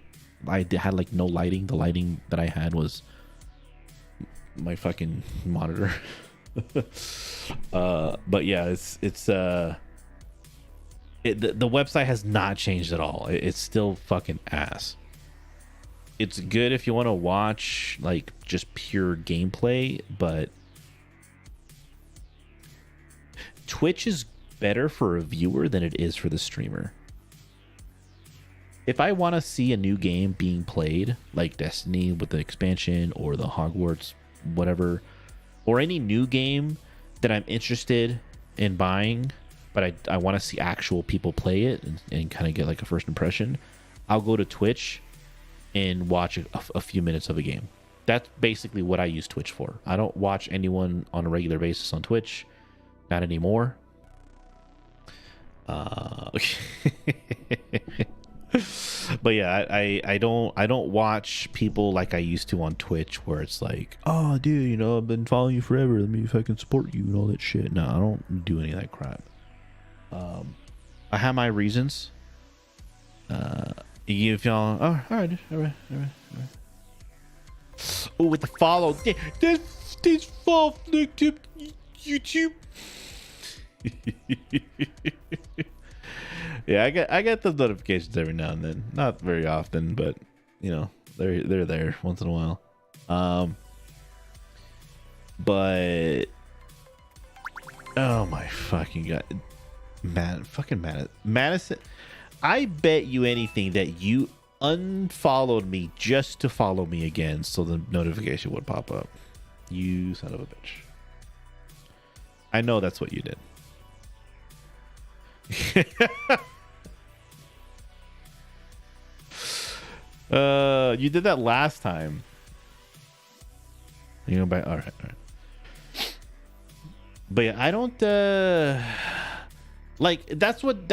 I had like no lighting. The lighting that I had was my fucking monitor. But yeah, the website has not changed at all. It's still fucking ass. It's good if you want to watch like just pure gameplay, but Twitch is better for a viewer than it is for the streamer. If I want to see a new game being played, like Destiny with the expansion or the Hogwarts, whatever, or any new game that I'm interested in buying, but I want to see actual people play it and kind of get like a first impression, I'll go to Twitch and watch a few minutes of a game. That's basically what I use Twitch for. I don't watch anyone on a regular basis on Twitch. Not anymore. But yeah, I don't watch people like I used to on Twitch, where it's like, oh dude, you know, I've been following you forever, let me if I can support you and all that shit. No, I don't do any of that crap. I have my reasons. If y'all, oh, all right. Oh, with the follow, this fall YouTube. Yeah, I get those notifications every now and then. Not very often, but you know, they're there once in a while. But oh my fucking god, Madison, I bet you anything that you unfollowed me just to follow me again, so the notification would pop up. You son of a bitch. I know that's what you did. You did that last time. You know, by all right. But yeah, I don't Like that's what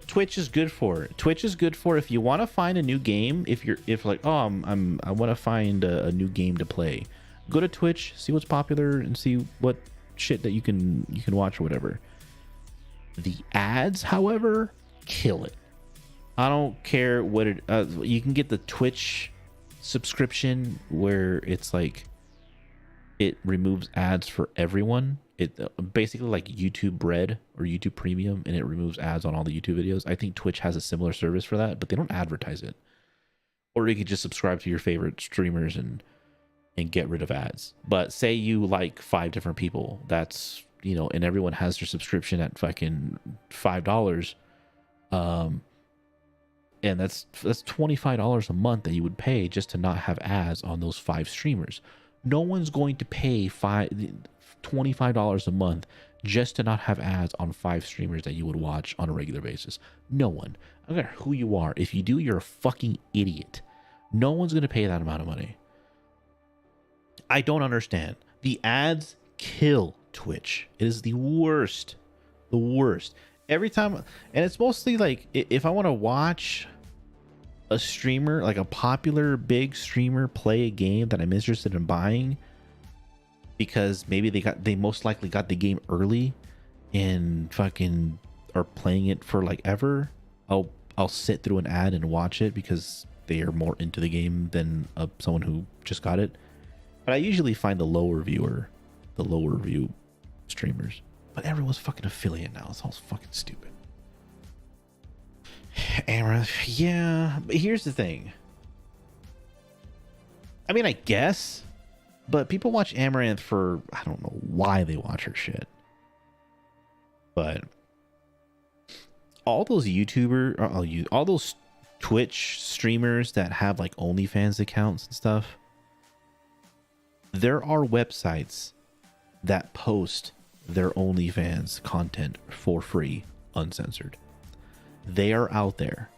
Twitch is good for. Twitch is good for if you want to find a new game. If like, oh, I want to find a new game to play, go to Twitch, see what's popular, and see what shit that you can watch or whatever. The ads, however, kill it. I don't care what it. You can get the Twitch subscription where it's like it removes ads for everyone. It basically like YouTube Red or YouTube Premium, and it removes ads on all the YouTube videos. I think Twitch has a similar service for that, but they don't advertise it. Or you could just subscribe to your favorite streamers and get rid of ads. But say you like 5 different people, that's, you know, and everyone has their subscription at fucking $5. And that's $25 a month that you would pay just to not have ads on those 5 streamers. No one's going to pay $25 a month just to not have ads on 5 streamers that you would watch on a regular basis. No one. I don't care who you are. If you do, you're a fucking idiot. No one's going to pay that amount of money. I don't understand. The ads kill Twitch. It is the worst. The worst. Every time, and it's mostly like if I want to watch a streamer, like a popular big streamer, play a game that I'm interested in buying, because maybe they most likely got the game early and fucking are playing it for like ever, I'll sit through an ad and watch it because they are more into the game than someone who just got it. But I usually find the lower view streamers. But everyone's fucking affiliate now. It's all fucking stupid. Amaranth, yeah. But here's the thing. I mean, I guess, but people watch Amaranth for, I don't know why they watch her shit. But all those all those Twitch streamers that have like OnlyFans accounts and stuff, there are websites that post their OnlyFans content for free, uncensored. They are out there.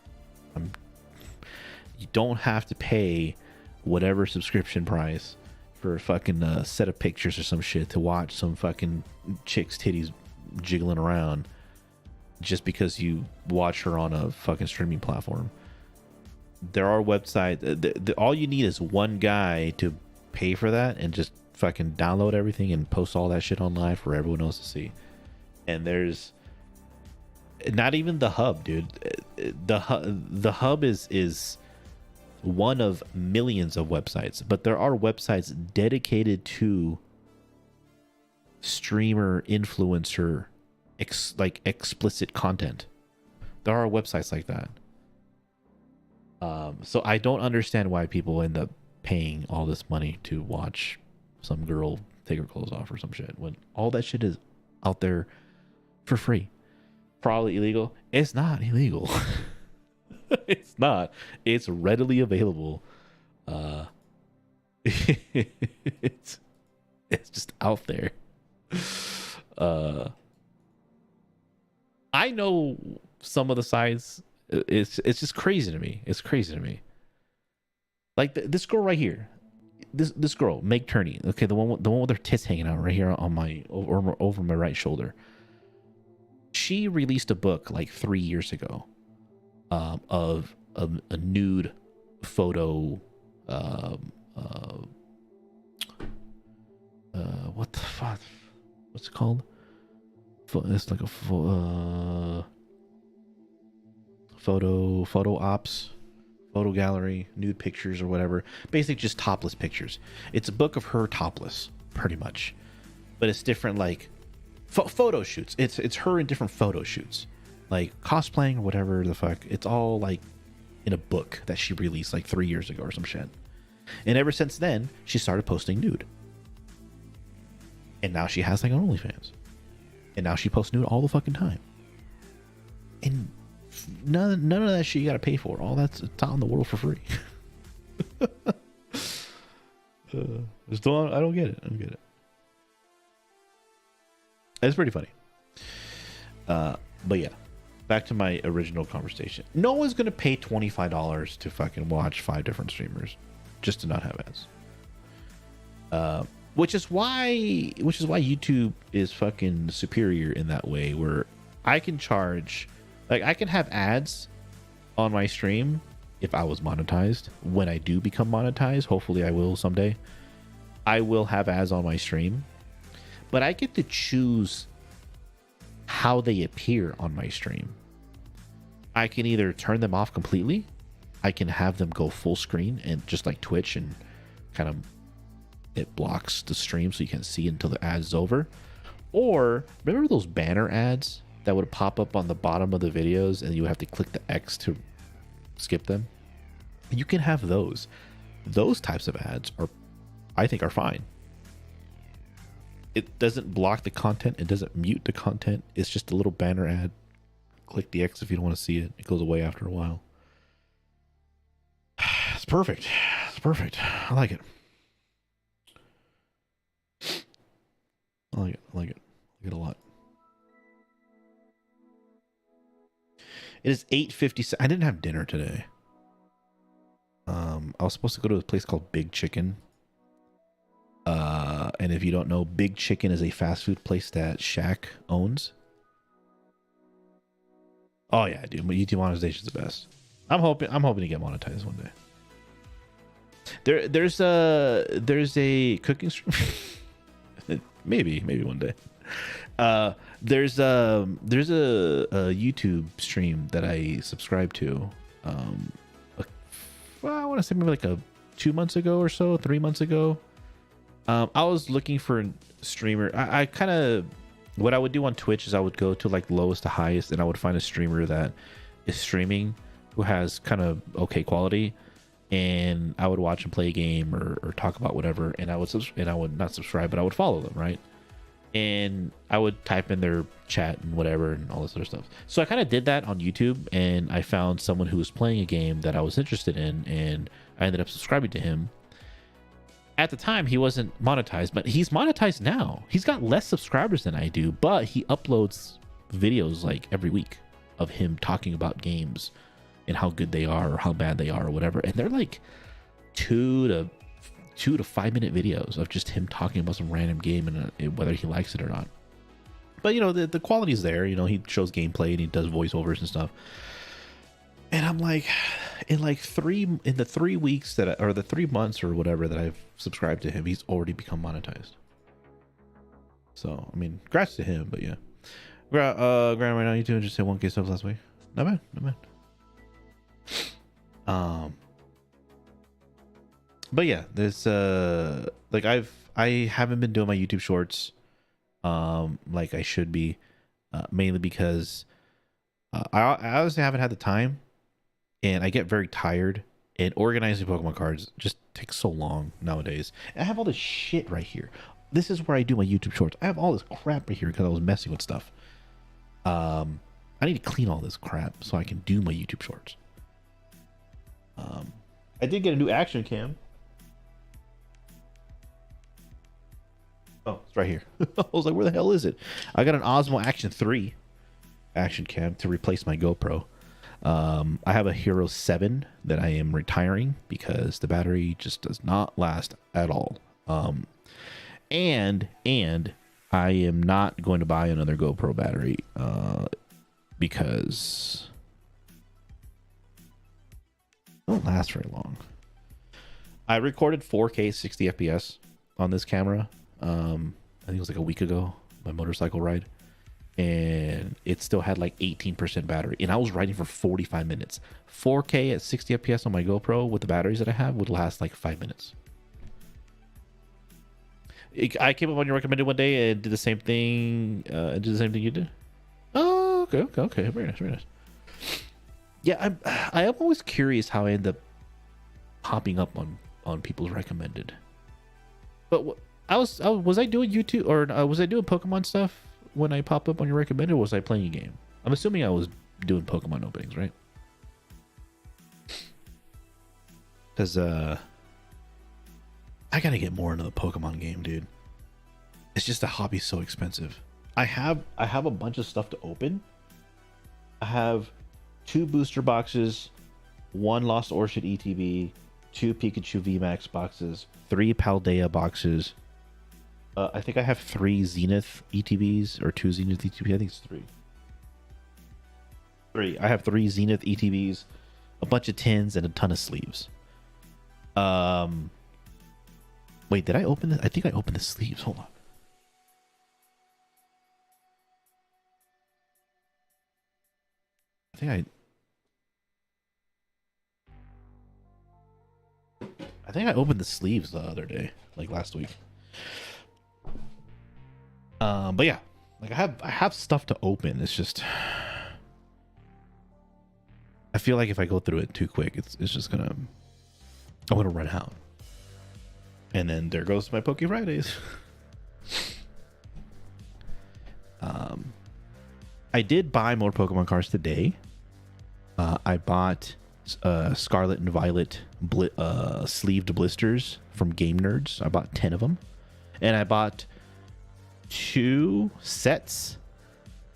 You don't have to pay whatever subscription price for a fucking set of pictures or some shit to watch some fucking chick's titties jiggling around just because you watch her on a fucking streaming platform. There are websites. All you need is one guy to pay for that and just fucking download everything and post all that shit online for everyone else to see. And there's not even the hub, dude. The hub is one of millions of websites, but there are websites dedicated to streamer influencer like explicit content. There are websites like that. So I don't understand why people end up paying all this money to watch some girl take her clothes off or some shit when all that shit is out there for free. Probably illegal. It's not illegal. It's not. It's readily available. It's just out there. I know some of the sites. It's just crazy to me. It's crazy to me. Like this girl right here. This girl, Meg Turney. Okay, the one with her tits hanging out right here on my over my right shoulder. She released a book like 3 years ago, of a nude photo. What the fuck? What's it called? It's like a photo ops. Photo gallery, nude pictures or whatever. Basically just topless pictures. It's a book of her topless, pretty much. But it's different, like photo shoots. It's her in different photo shoots. Like cosplaying or whatever the fuck. It's all like in a book that she released like 3 years ago or some shit. And ever since then, she started posting nude. And now she has like an OnlyFans. And now she posts nude all the fucking time. And none of that shit you gotta pay for. All that's it's out in the world for free. I don't get it. It's pretty funny. But yeah, back to my original conversation. No one's gonna pay $25 to fucking watch 5 different streamers just to not have ads. Which is why YouTube is fucking superior in that way, where I can charge, like I can have ads on my stream if I was monetized. When I do become monetized, hopefully I will someday, I will have ads on my stream, but I get to choose how they appear on my stream. I can either turn them off completely, I can have them go full screen and just like Twitch, and kind of it blocks the stream so you can't see until the ad's over. Or remember those banner ads that would pop up on the bottom of the videos and you would have to click the X to skip them? You can have those. Those types of ads are, I think, are fine. It doesn't block the content. It doesn't mute the content. It's just a little banner ad. Click the X if you don't want to see it. It goes away after a while. It's perfect. It's perfect. I like it. I like it. I like it. I like it a lot. It is 8:50. I didn't have dinner today. I was supposed to go to a place called Big Chicken. And if you don't know, Big Chicken is a fast food place that Shaq owns. Oh yeah, dude. YouTube monetization is the best. I'm hoping to get monetized one day. There's a cooking stream. maybe one day. There's a YouTube stream that I subscribe to. I want to say maybe like 2 months ago or so, 3 months ago. I was looking for a streamer. I kind of, what I would do on Twitch is I would go to like lowest to highest, and I would find a streamer that is streaming who has kind of okay quality, and I would watch them play a game or talk about whatever, and I would not subscribe, but I would follow them, right? And I would type in their chat and whatever and all this other stuff. So I kind of did that on YouTube, and I found someone who was playing a game that I was interested in, and I ended up subscribing to him. At the time, he wasn't monetized, but he's monetized now. He's got less subscribers than I do, but he uploads videos like every week of him talking about games and how good they are or how bad they are or whatever. And they're like 2 to 5 minute videos of just him talking about some random game and whether he likes it or not. But you know, the quality is there. You know, he shows gameplay and he does voiceovers and stuff. And I'm like, in the 3 weeks or the 3 months or whatever that I've subscribed to him, he's already become monetized. So I mean, congrats to him. But yeah, Grant, right now you two just hit 1K subs last week. Not bad, not bad. But yeah, there's like I haven't been doing my YouTube shorts like I should be, mainly because I honestly haven't had the time, and I get very tired, and organizing Pokemon cards just takes so long nowadays. And I have all this shit right here. This is where I do my YouTube shorts. I have all this crap right here because I was messing with stuff. I need to clean all this crap so I can do my YouTube shorts. I did get a new action cam. Oh, it's right here. I was like, where the hell is it? I got an Osmo Action 3 action cam to replace my GoPro. I have a Hero 7 that I am retiring because the battery just does not last at all. And I am not going to buy another GoPro battery because it won't last very long. I recorded 4K 60 FPS on this camera. I think it was like a week ago, my motorcycle ride, and it still had like 18% battery, and I was riding for 45 minutes. 4K at 60 FPS on my GoPro with the batteries that I have would last like 5 minutes. I came up on your recommended one day and did the same thing. Did the same thing you did. Oh, okay. Very nice. Yeah, I am always curious how I end up popping up on people's recommended. But was I doing YouTube, or was I doing Pokemon stuff when I pop up on your recommended, or was I playing a game? I'm assuming I was doing Pokemon openings, right? Because I gotta get more into the Pokemon game, dude. It's just the hobby's so expensive. I have a bunch of stuff to open. I have 2 booster boxes, 1 Lost Orchid ETB, 2 Pikachu VMAX boxes, 3 Paldea boxes. I think I have 3 Zenith ETBs or 2 Zenith ETBs. I think it's 3. Three. I have 3 Zenith ETBs, a bunch of tins, and a ton of sleeves. Wait, did I open this? I think I opened the sleeves. Hold on. I think I opened the sleeves the other day, like last week. But yeah, like I have stuff to open. It's just I feel like if I go through it too quick, it's just I'm gonna run out. And then there goes my Poke Fridays. I did buy more Pokemon cards today. I bought Scarlet and Violet sleeved blisters from Game Nerds. I bought 10 of them. And I bought 2 sets,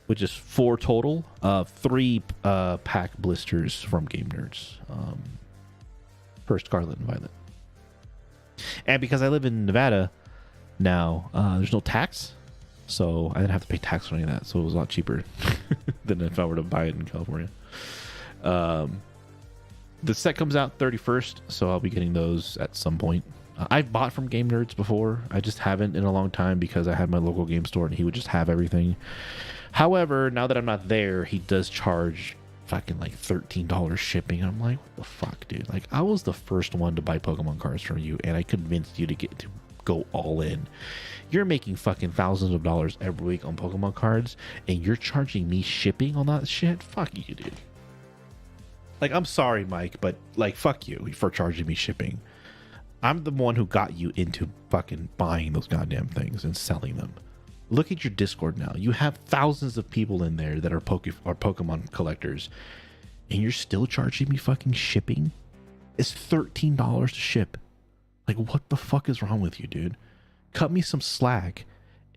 which is 4 total, 3 pack blisters from Game Nerds for Scarlet and Violet. And because I live in Nevada now, there's no tax. So I didn't have to pay tax on any of that. So it was a lot cheaper than if I were to buy it in California. The set comes out 31st, so I'll be getting those at some point. I've bought from Game Nerds before. I just haven't in a long time because I had my local game store and he would just have everything. However, now that I'm not there, he does charge fucking like $13 shipping. I'm like, what the fuck, dude? Like, I was the first one to buy Pokemon cards from you, and I convinced you to go all in. You're making fucking thousands of dollars every week on Pokemon cards, and you're charging me shipping on that shit? Fuck you, dude. Like, I'm sorry, Mike, but like, fuck you for charging me shipping. I'm the one who got you into fucking buying those goddamn things and selling them. Look at your Discord now. You have thousands of people in there that are Pokemon collectors, and you're still charging me fucking shipping? It's $13 to ship. Like, what the fuck is wrong with you, dude? Cut me some slack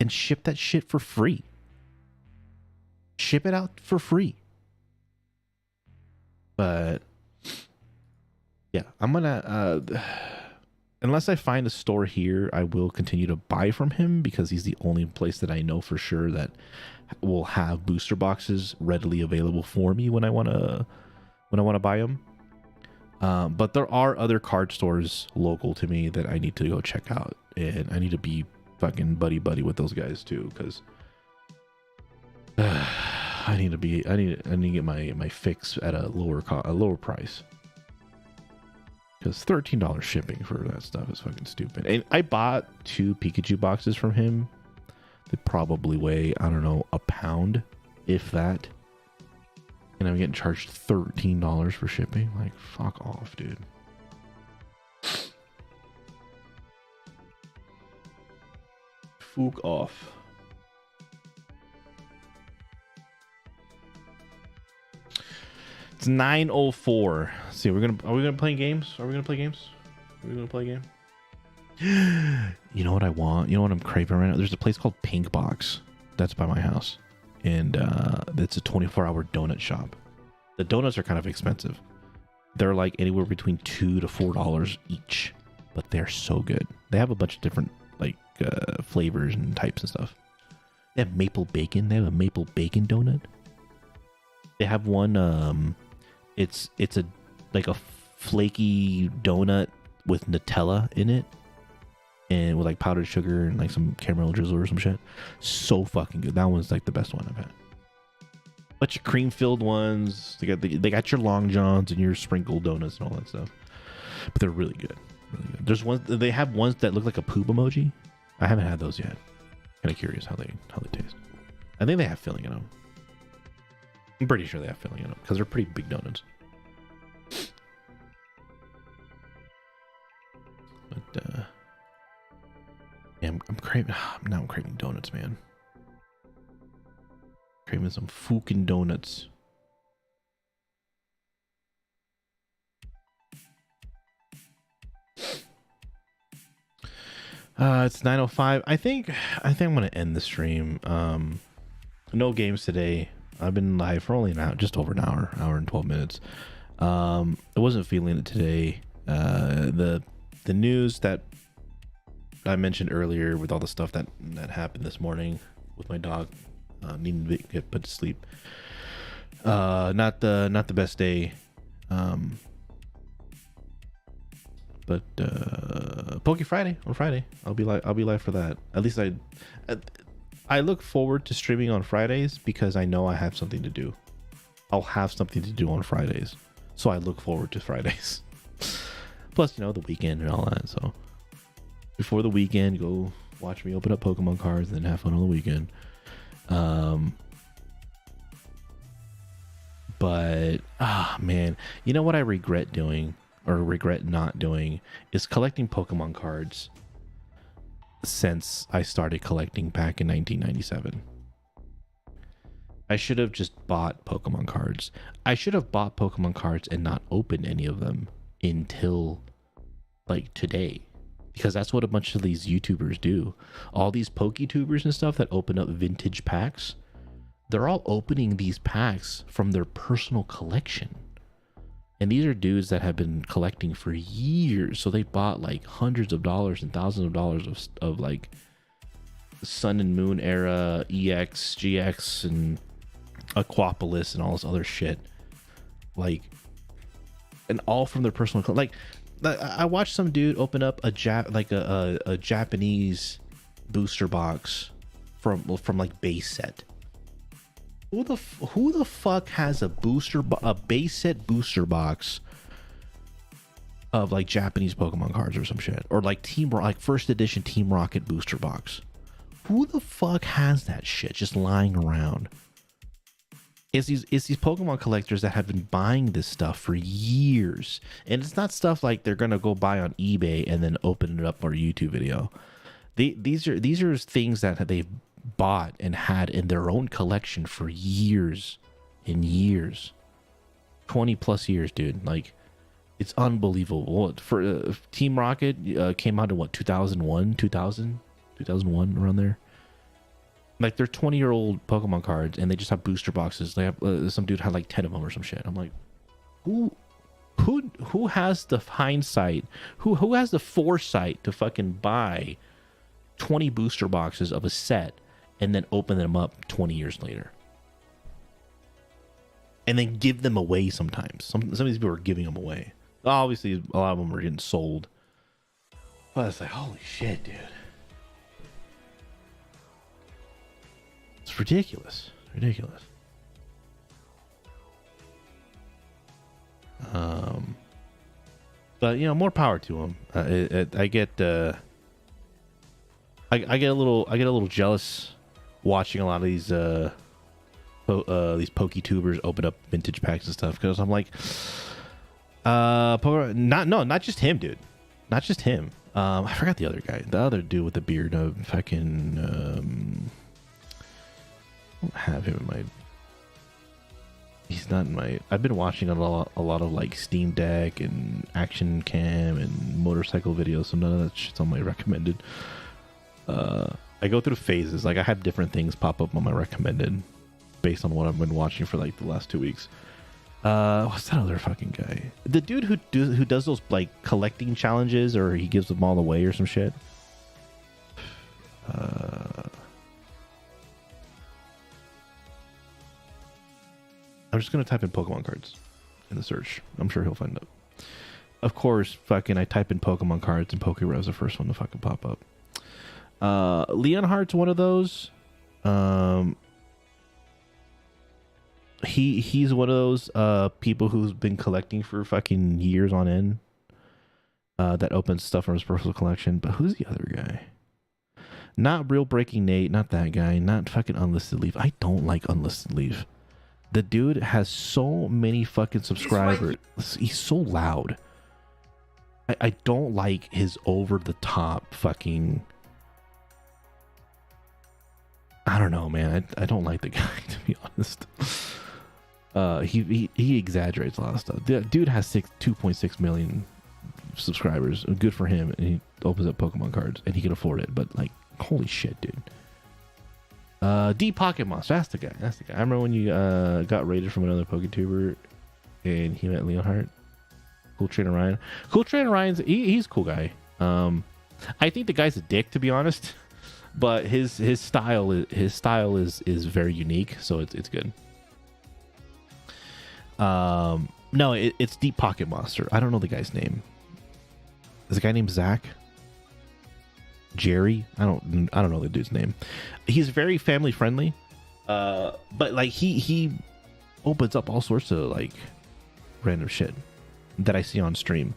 and ship that shit for free. Ship it out for free. But yeah, I'm gonna unless I find a store here, I will continue to buy from him because he's the only place that I know for sure that will have booster boxes readily available for me when I want to buy them. But there are other card stores local to me that I need to go check out, and I need to be fucking buddy with those guys too, because I need to get my fix at a lower price. Because $13 shipping for that stuff is fucking stupid. And I bought 2 Pikachu boxes from him. They probably weigh, I don't know, a pound, if that. And I'm getting charged $13 for shipping. Like, fuck off, dude. Fuck off. It's 9:04. See, are we gonna play games? Are we gonna play games? You know what I want? You know what I'm craving right now? There's a place called Pink Box that's by my house, and it's a 24-hour donut shop. The donuts are kind of expensive. They're like anywhere between $2 to $4 each, but they're so good. They have a bunch of different like flavors and types and stuff. They have maple bacon. They have a maple bacon donut. They have one. It's a like a flaky donut with Nutella in it, and with like powdered sugar and like some caramel drizzle or some shit. So fucking good. That one's like the best one I've had. Bunch of cream filled ones. They got your Long Johns and your sprinkled donuts and all that stuff. But they're really good. Really good. There's ones. They have ones that look like a poop emoji. I haven't had those yet. Kind of curious how they taste. I think they have filling in them. I'm pretty sure they have filling in them because they're pretty big donuts. But yeah, I'm craving. Now I'm craving donuts, man. Craving some fucking donuts. It's 9:05. I think I'm gonna end the stream. No games today. I've been live for only just over an hour and 12 minutes. I wasn't feeling it today. The news that I mentioned earlier with all the stuff that happened this morning with my dog needing to get put to sleep. Not the best day. But Poke Friday on Friday, I'll be live for that. At least I look forward to streaming on Fridays because I know I have something to do. I'll have something to do on Fridays, so I look forward to Fridays. Plus, the weekend and all that. So before the weekend, go watch me open up Pokemon cards and then have fun on the weekend. But man, you know what I regret doing or regret not doing is collecting Pokemon cards since I started collecting back in 1997. I should have just bought Pokemon cards. I should have bought Pokemon cards and not opened any of them until like today, because that's what a bunch of these YouTubers do. All these PokeTubers and stuff that open up vintage packs, they're all opening these packs from their personal collection. And these are dudes that have been collecting for years. So they bought like hundreds of dollars and thousands of dollars of like Sun and Moon era EX, GX, and Aquapolis and all this other shit. Like, and all from their personal, like, I watched some dude open up a Japanese booster box from like base set. Who the fuck has a base set booster box of like Japanese Pokemon cards or some shit, or like first edition Team Rocket booster box? Who the fuck has that shit just lying around? It's these Pokemon collectors that have been buying this stuff for years, and it's not stuff like they're gonna go buy on eBay and then open it up for a YouTube video. These are things that they've bought and had in their own collection for years and years, 20 plus years, dude. Like, it's unbelievable. For Team Rocket came out in what, 2001 around there. Like, they're 20-year-old Pokemon cards and they just have booster boxes. They have some dude had like 10 of them or some shit. I'm like, who has the hindsight, who has the foresight to fucking buy 20 booster boxes of a set and then open them up 20 years later and then give them away? Sometimes some of these people are giving them away. Obviously a lot of them are getting sold, but it's like, holy shit, dude, it's ridiculous. But more power to them. I get I get a little jealous watching a lot of these PokeTubers open up vintage packs and stuff, because I'm like, not just him, dude, not just him. I forgot the other guy, the other dude with the beard. Fucking I don't have him in my. He's not in my. I've been watching a lot of like Steam Deck and Action Cam and motorcycle videos, so none of that shit's on my recommended. I go through phases. Like, I have different things pop up on my recommended based on what I've been watching for like the last 2 weeks. What's that other fucking guy? The dude who does those like collecting challenges, or he gives them all away or some shit. I'm just gonna type in Pokemon cards in the search. I'm sure he'll find it. Of course, fucking I type in Pokemon cards and Pokerev's the first one to fucking pop up. Leonhardt's one of those. He's one of those people who's been collecting for fucking years on end. That opens stuff from his personal collection. But who's the other guy? Not Real Breaking Nate. Not that guy. Not fucking Unlisted Leaf. I don't like Unlisted Leaf. The dude has so many fucking subscribers. He's so loud. I don't like his over the top fucking. I don't know, man. I don't like the guy, to be honest. He exaggerates a lot of stuff. The dude has 2.6 million subscribers. Good for him. And he opens up Pokemon cards and he can afford it. But like, holy shit, dude. D Pocket Monster. That's the guy. I remember when you got raided from another PokeTuber and he met Leonhardt. Cool Trainer Ryan. Cool Trainer Ryan's he's a cool guy. I think the guy's a dick, to be honest. But his style is very unique, so it's good. No, it's Deep Pocket Monster. I don't know the guy's name. Is the guy named Zach? Jerry? I don't know the dude's name. He's very family friendly. But like he opens up all sorts of like random shit that I see on stream.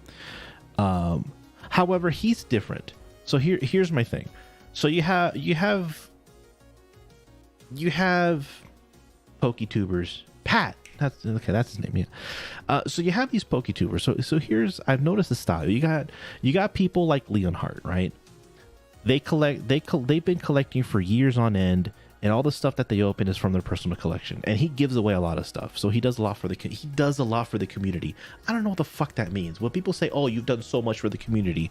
However, he's different. So here's my thing. So you have PokeTubers. Pat. That's his name. Yeah. So you have these PokeTubers. So here's, I've noticed the style. You got people like Leonhardt, right? They've been collecting for years on end, and all the stuff that they open is from their personal collection. And he gives away a lot of stuff. So he does a lot for the community. I don't know what the fuck that means. When people say, "Oh, you've done so much for the community,"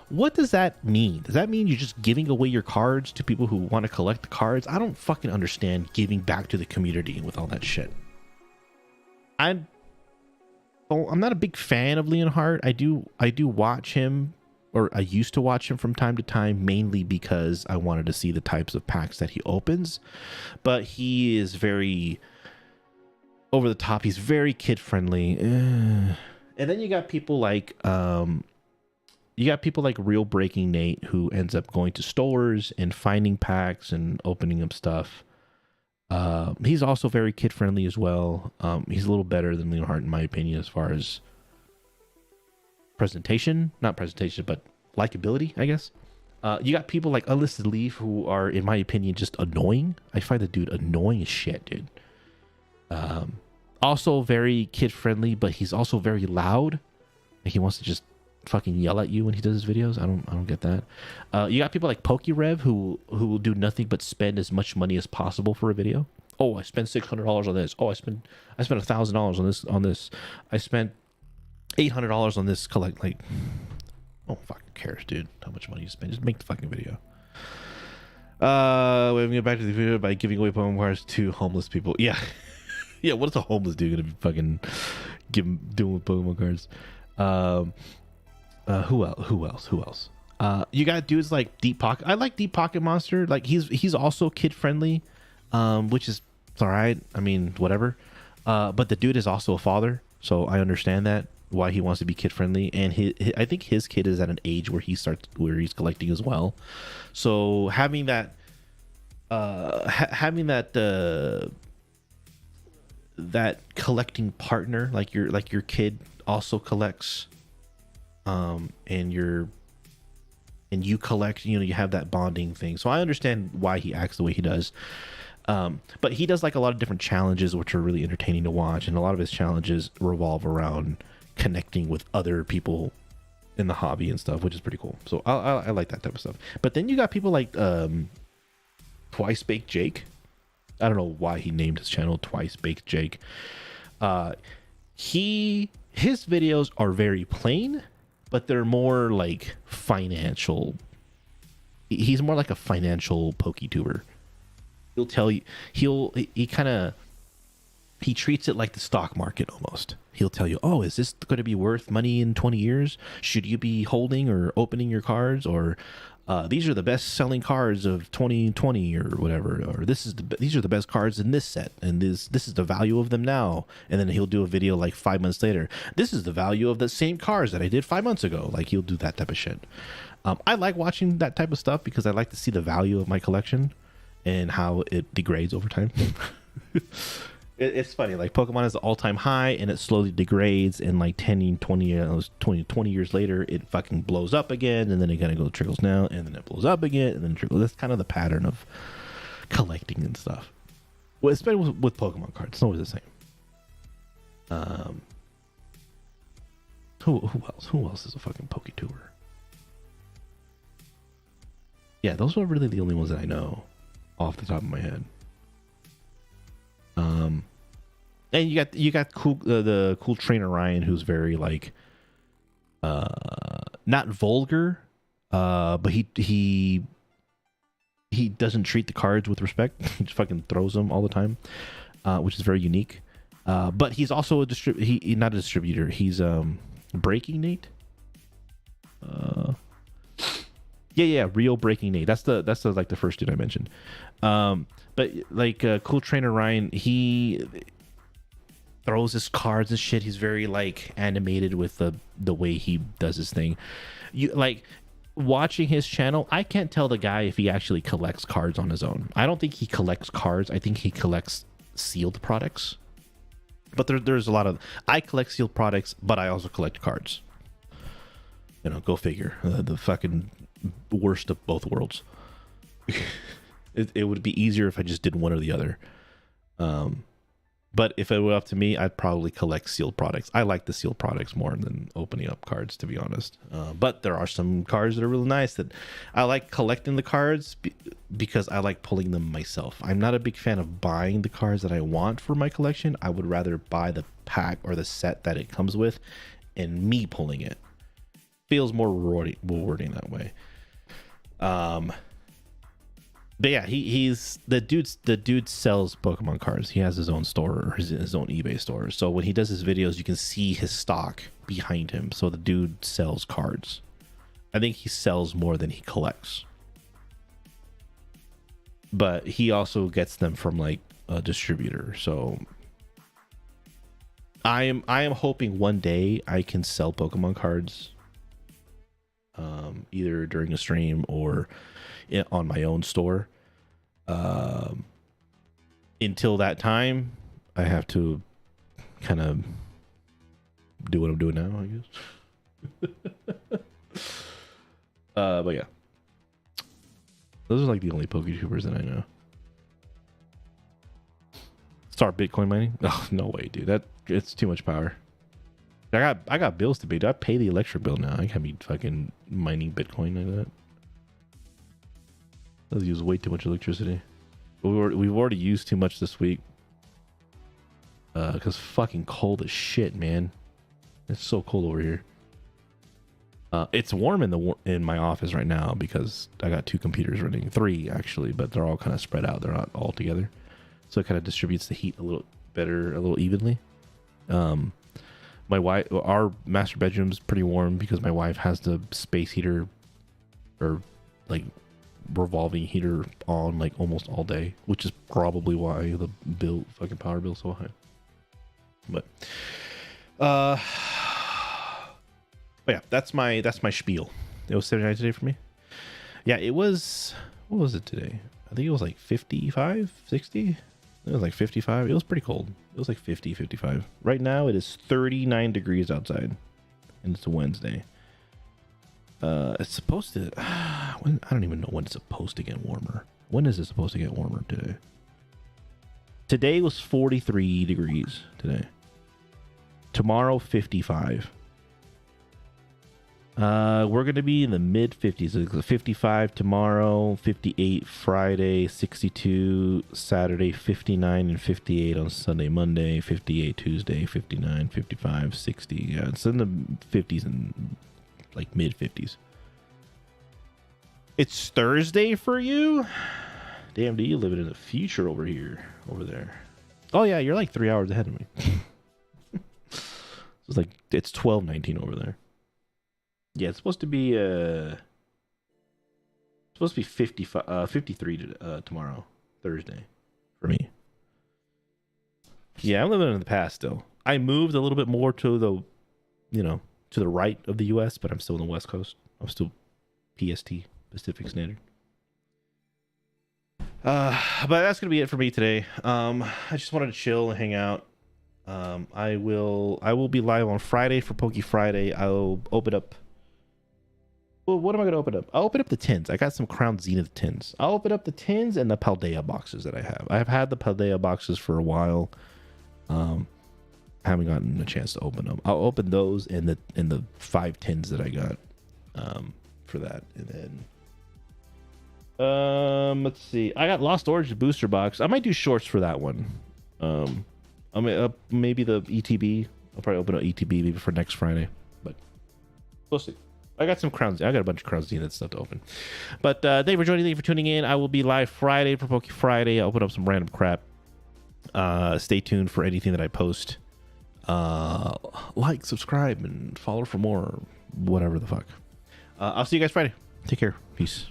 what does that mean? Does that mean you're just giving away your cards to people who want to collect the cards? I don't fucking understand giving back to the community with all that shit. I'm not a big fan of Leonhardt. I do watch him, or I used to watch him from time to time, mainly because I wanted to see the types of packs that he opens. But he is very over the top. He's very kid friendly. And then you got people like Real Breaking Nate, who ends up going to stores and finding packs and opening up stuff. He's also very kid friendly as well. He's a little better than Leonhardt in my opinion as far as not presentation, but likability, I guess. You got people like Unlisted Leaf, who are, in my opinion, just annoying. I find the dude annoying as shit, dude. Also very kid friendly, but he's also very loud. Like he wants to just fucking yell at you when he does his videos. I don't get that. You got people like PokeRev who will do nothing but spend as much money as possible for a video. Oh, I spent $600 on this. Oh, I spent $1,000 on this. I spent $800 on this. Collect, like, oh fucking cares, dude, how much money you spend. Just make the fucking video. We're gonna get back to the video by giving away Pokemon cards to homeless people. Yeah. Yeah, what is a homeless dude gonna be fucking doing with Pokemon cards? Who else? You got dudes like Deep Pocket. I like Deep Pocket Monster. Like he's also kid friendly, which is all right. I mean, whatever. But the dude is also a father, so I understand that why he wants to be kid friendly. And I think his kid is at an age where he's collecting as well. So having that collecting partner, like your kid also collects, and you collect, you have that bonding thing. So I understand why he acts the way he does. But he does like a lot of different challenges, which are really entertaining to watch. And a lot of his challenges revolve around connecting with other people in the hobby and stuff, which is pretty cool. So I like that type of stuff. But then you got people like Twice Baked Jake. I don't know why he named his channel Twice Baked Jake. His videos are very plain, but they're more like financial. He's more like a financial PokeTuber. He'll tell you, he treats it like the stock market almost. He'll tell you, oh, is this going to be worth money in 20 years? Should you be holding or opening your cards? Or these are the best selling cards of 2020 or whatever. Or these are the best cards in this set. And this is the value of them now. And then he'll do a video like 5 months later. This is the value of the same cards that I did 5 months ago. Like he'll do that type of shit. I like watching that type of stuff because I like to see the value of my collection and how it degrades over time. It's funny, like Pokemon is the all-time high and it slowly degrades, and like 20 years later it fucking blows up again, and then it kind of trickles down, and then it blows up again, and then it trickles. That's kind of the pattern of collecting and stuff. Well, especially with Pokemon cards, it's always the same. Who else is a fucking PokeTuber? Yeah, those are really the only ones that I know off the top of my head. And you got cool the cool trainer Ryan, who's very like not vulgar, but he doesn't treat the cards with respect. He just fucking throws them all the time, which is very unique. But he's also not a distributor. He's Breaking Nate. Yeah, Real Breaking Nate. That's the like the first dude I mentioned. But like cool trainer Ryan, throws his cards and shit. He's very like animated with the way he does his thing. You like watching his channel, I can't tell the guy if he actually collects cards on his own. I don't think he collects cards. I think he collects sealed products. But there's a lot of, I collect sealed products, but I also collect cards. You know, go figure. The fucking worst of both worlds. It would be easier if I just did one or the other. But if it were up to me, I'd probably collect sealed products. I like the sealed products more than opening up cards, to be honest. But there are some cards that are really nice that I like collecting the cards because I like pulling them myself. I'm not a big fan of buying the cards that I want for my collection. I would rather buy the pack or the set that it comes with and me pulling it. Feels more rewarding that way. But yeah, he's the dude sells Pokemon cards. He has his own store, or his own eBay store. So when he does his videos, you can see his stock behind him. So the dude sells cards. I think he sells more than he collects. But he also gets them from like a distributor. So I am hoping one day I can sell Pokemon cards, either during a stream or on my own store. Until that time, I have to kind of do what I'm doing now, I guess. But yeah, those are like the only PokeTubers that I know. Start Bitcoin mining? Oh, no way, dude. It's too much power. I got bills to pay. Do I pay the electric bill now? I can't be fucking mining Bitcoin like that. Those use way too much electricity. We've already used too much this week. Cause fucking cold as shit, man. It's so cold over here. It's warm in my office right now because I got 2 computers running, 3 actually, but they're all kind of spread out. They're not all together, so it kind of distributes the heat a little better, a little evenly. My wife, our master bedroom's pretty warm because my wife has the space heater, or like revolving heater on like almost all day, which is probably why the fucking power bill's so high. But yeah, that's my spiel. It was 79 today for me. Yeah, it was, what was it today? I think it was like 55, 60. It was like 55. It was pretty cold. It was like 50, 55. Right now it is 39 degrees outside, and it's a Wednesday. It's supposed to, I don't even know when it's supposed to get warmer. When is it supposed to get warmer today? Today was 43 degrees today. Tomorrow, 55. We're going to be in the mid 50s. 55 tomorrow, 58 Friday, 62 Saturday, 59 and 58 on Sunday, Monday, 58 Tuesday, 59, 55, 60. Yeah, it's in the 50s and like mid 50s. It's Thursday for you? Damn, do you living in the future over there? Oh yeah, you're like 3 hours ahead of me. It's like it's 12:19 over there. Yeah, it's supposed to be 53 tomorrow, Thursday, for me. Yeah, I'm living in the past still. I moved a little bit more to the, to the right of the U.S., but I'm still on the West Coast. I'm still PST, Pacific Standard. But that's gonna be it for me today. I just wanted to chill and hang out. I will be live on Friday for Poke Friday. I'll open up. Well, what am I going to open up? I'll open up the tins. I got some Crown Zenith tins. I'll open up the tins and the Paldea boxes that I have. I've had the Paldea boxes for a while. Haven't gotten a chance to open them. I'll open those and the 5 tins that I got for that. And then let's see. I got Lost Origin booster box. I might do shorts for that one. I mean, maybe the ETB. I'll probably open up ETB maybe for next Friday, but we'll see. I got some crowns. I got a bunch of Crowns Zenith stuff to open. But thank you for joining. Thank you for tuning in. I will be live Friday for Poke Friday. I'll open up some random crap. Stay tuned for anything that I post. Like, subscribe, and follow for more. Whatever the fuck. I'll see you guys Friday. Take care. Peace.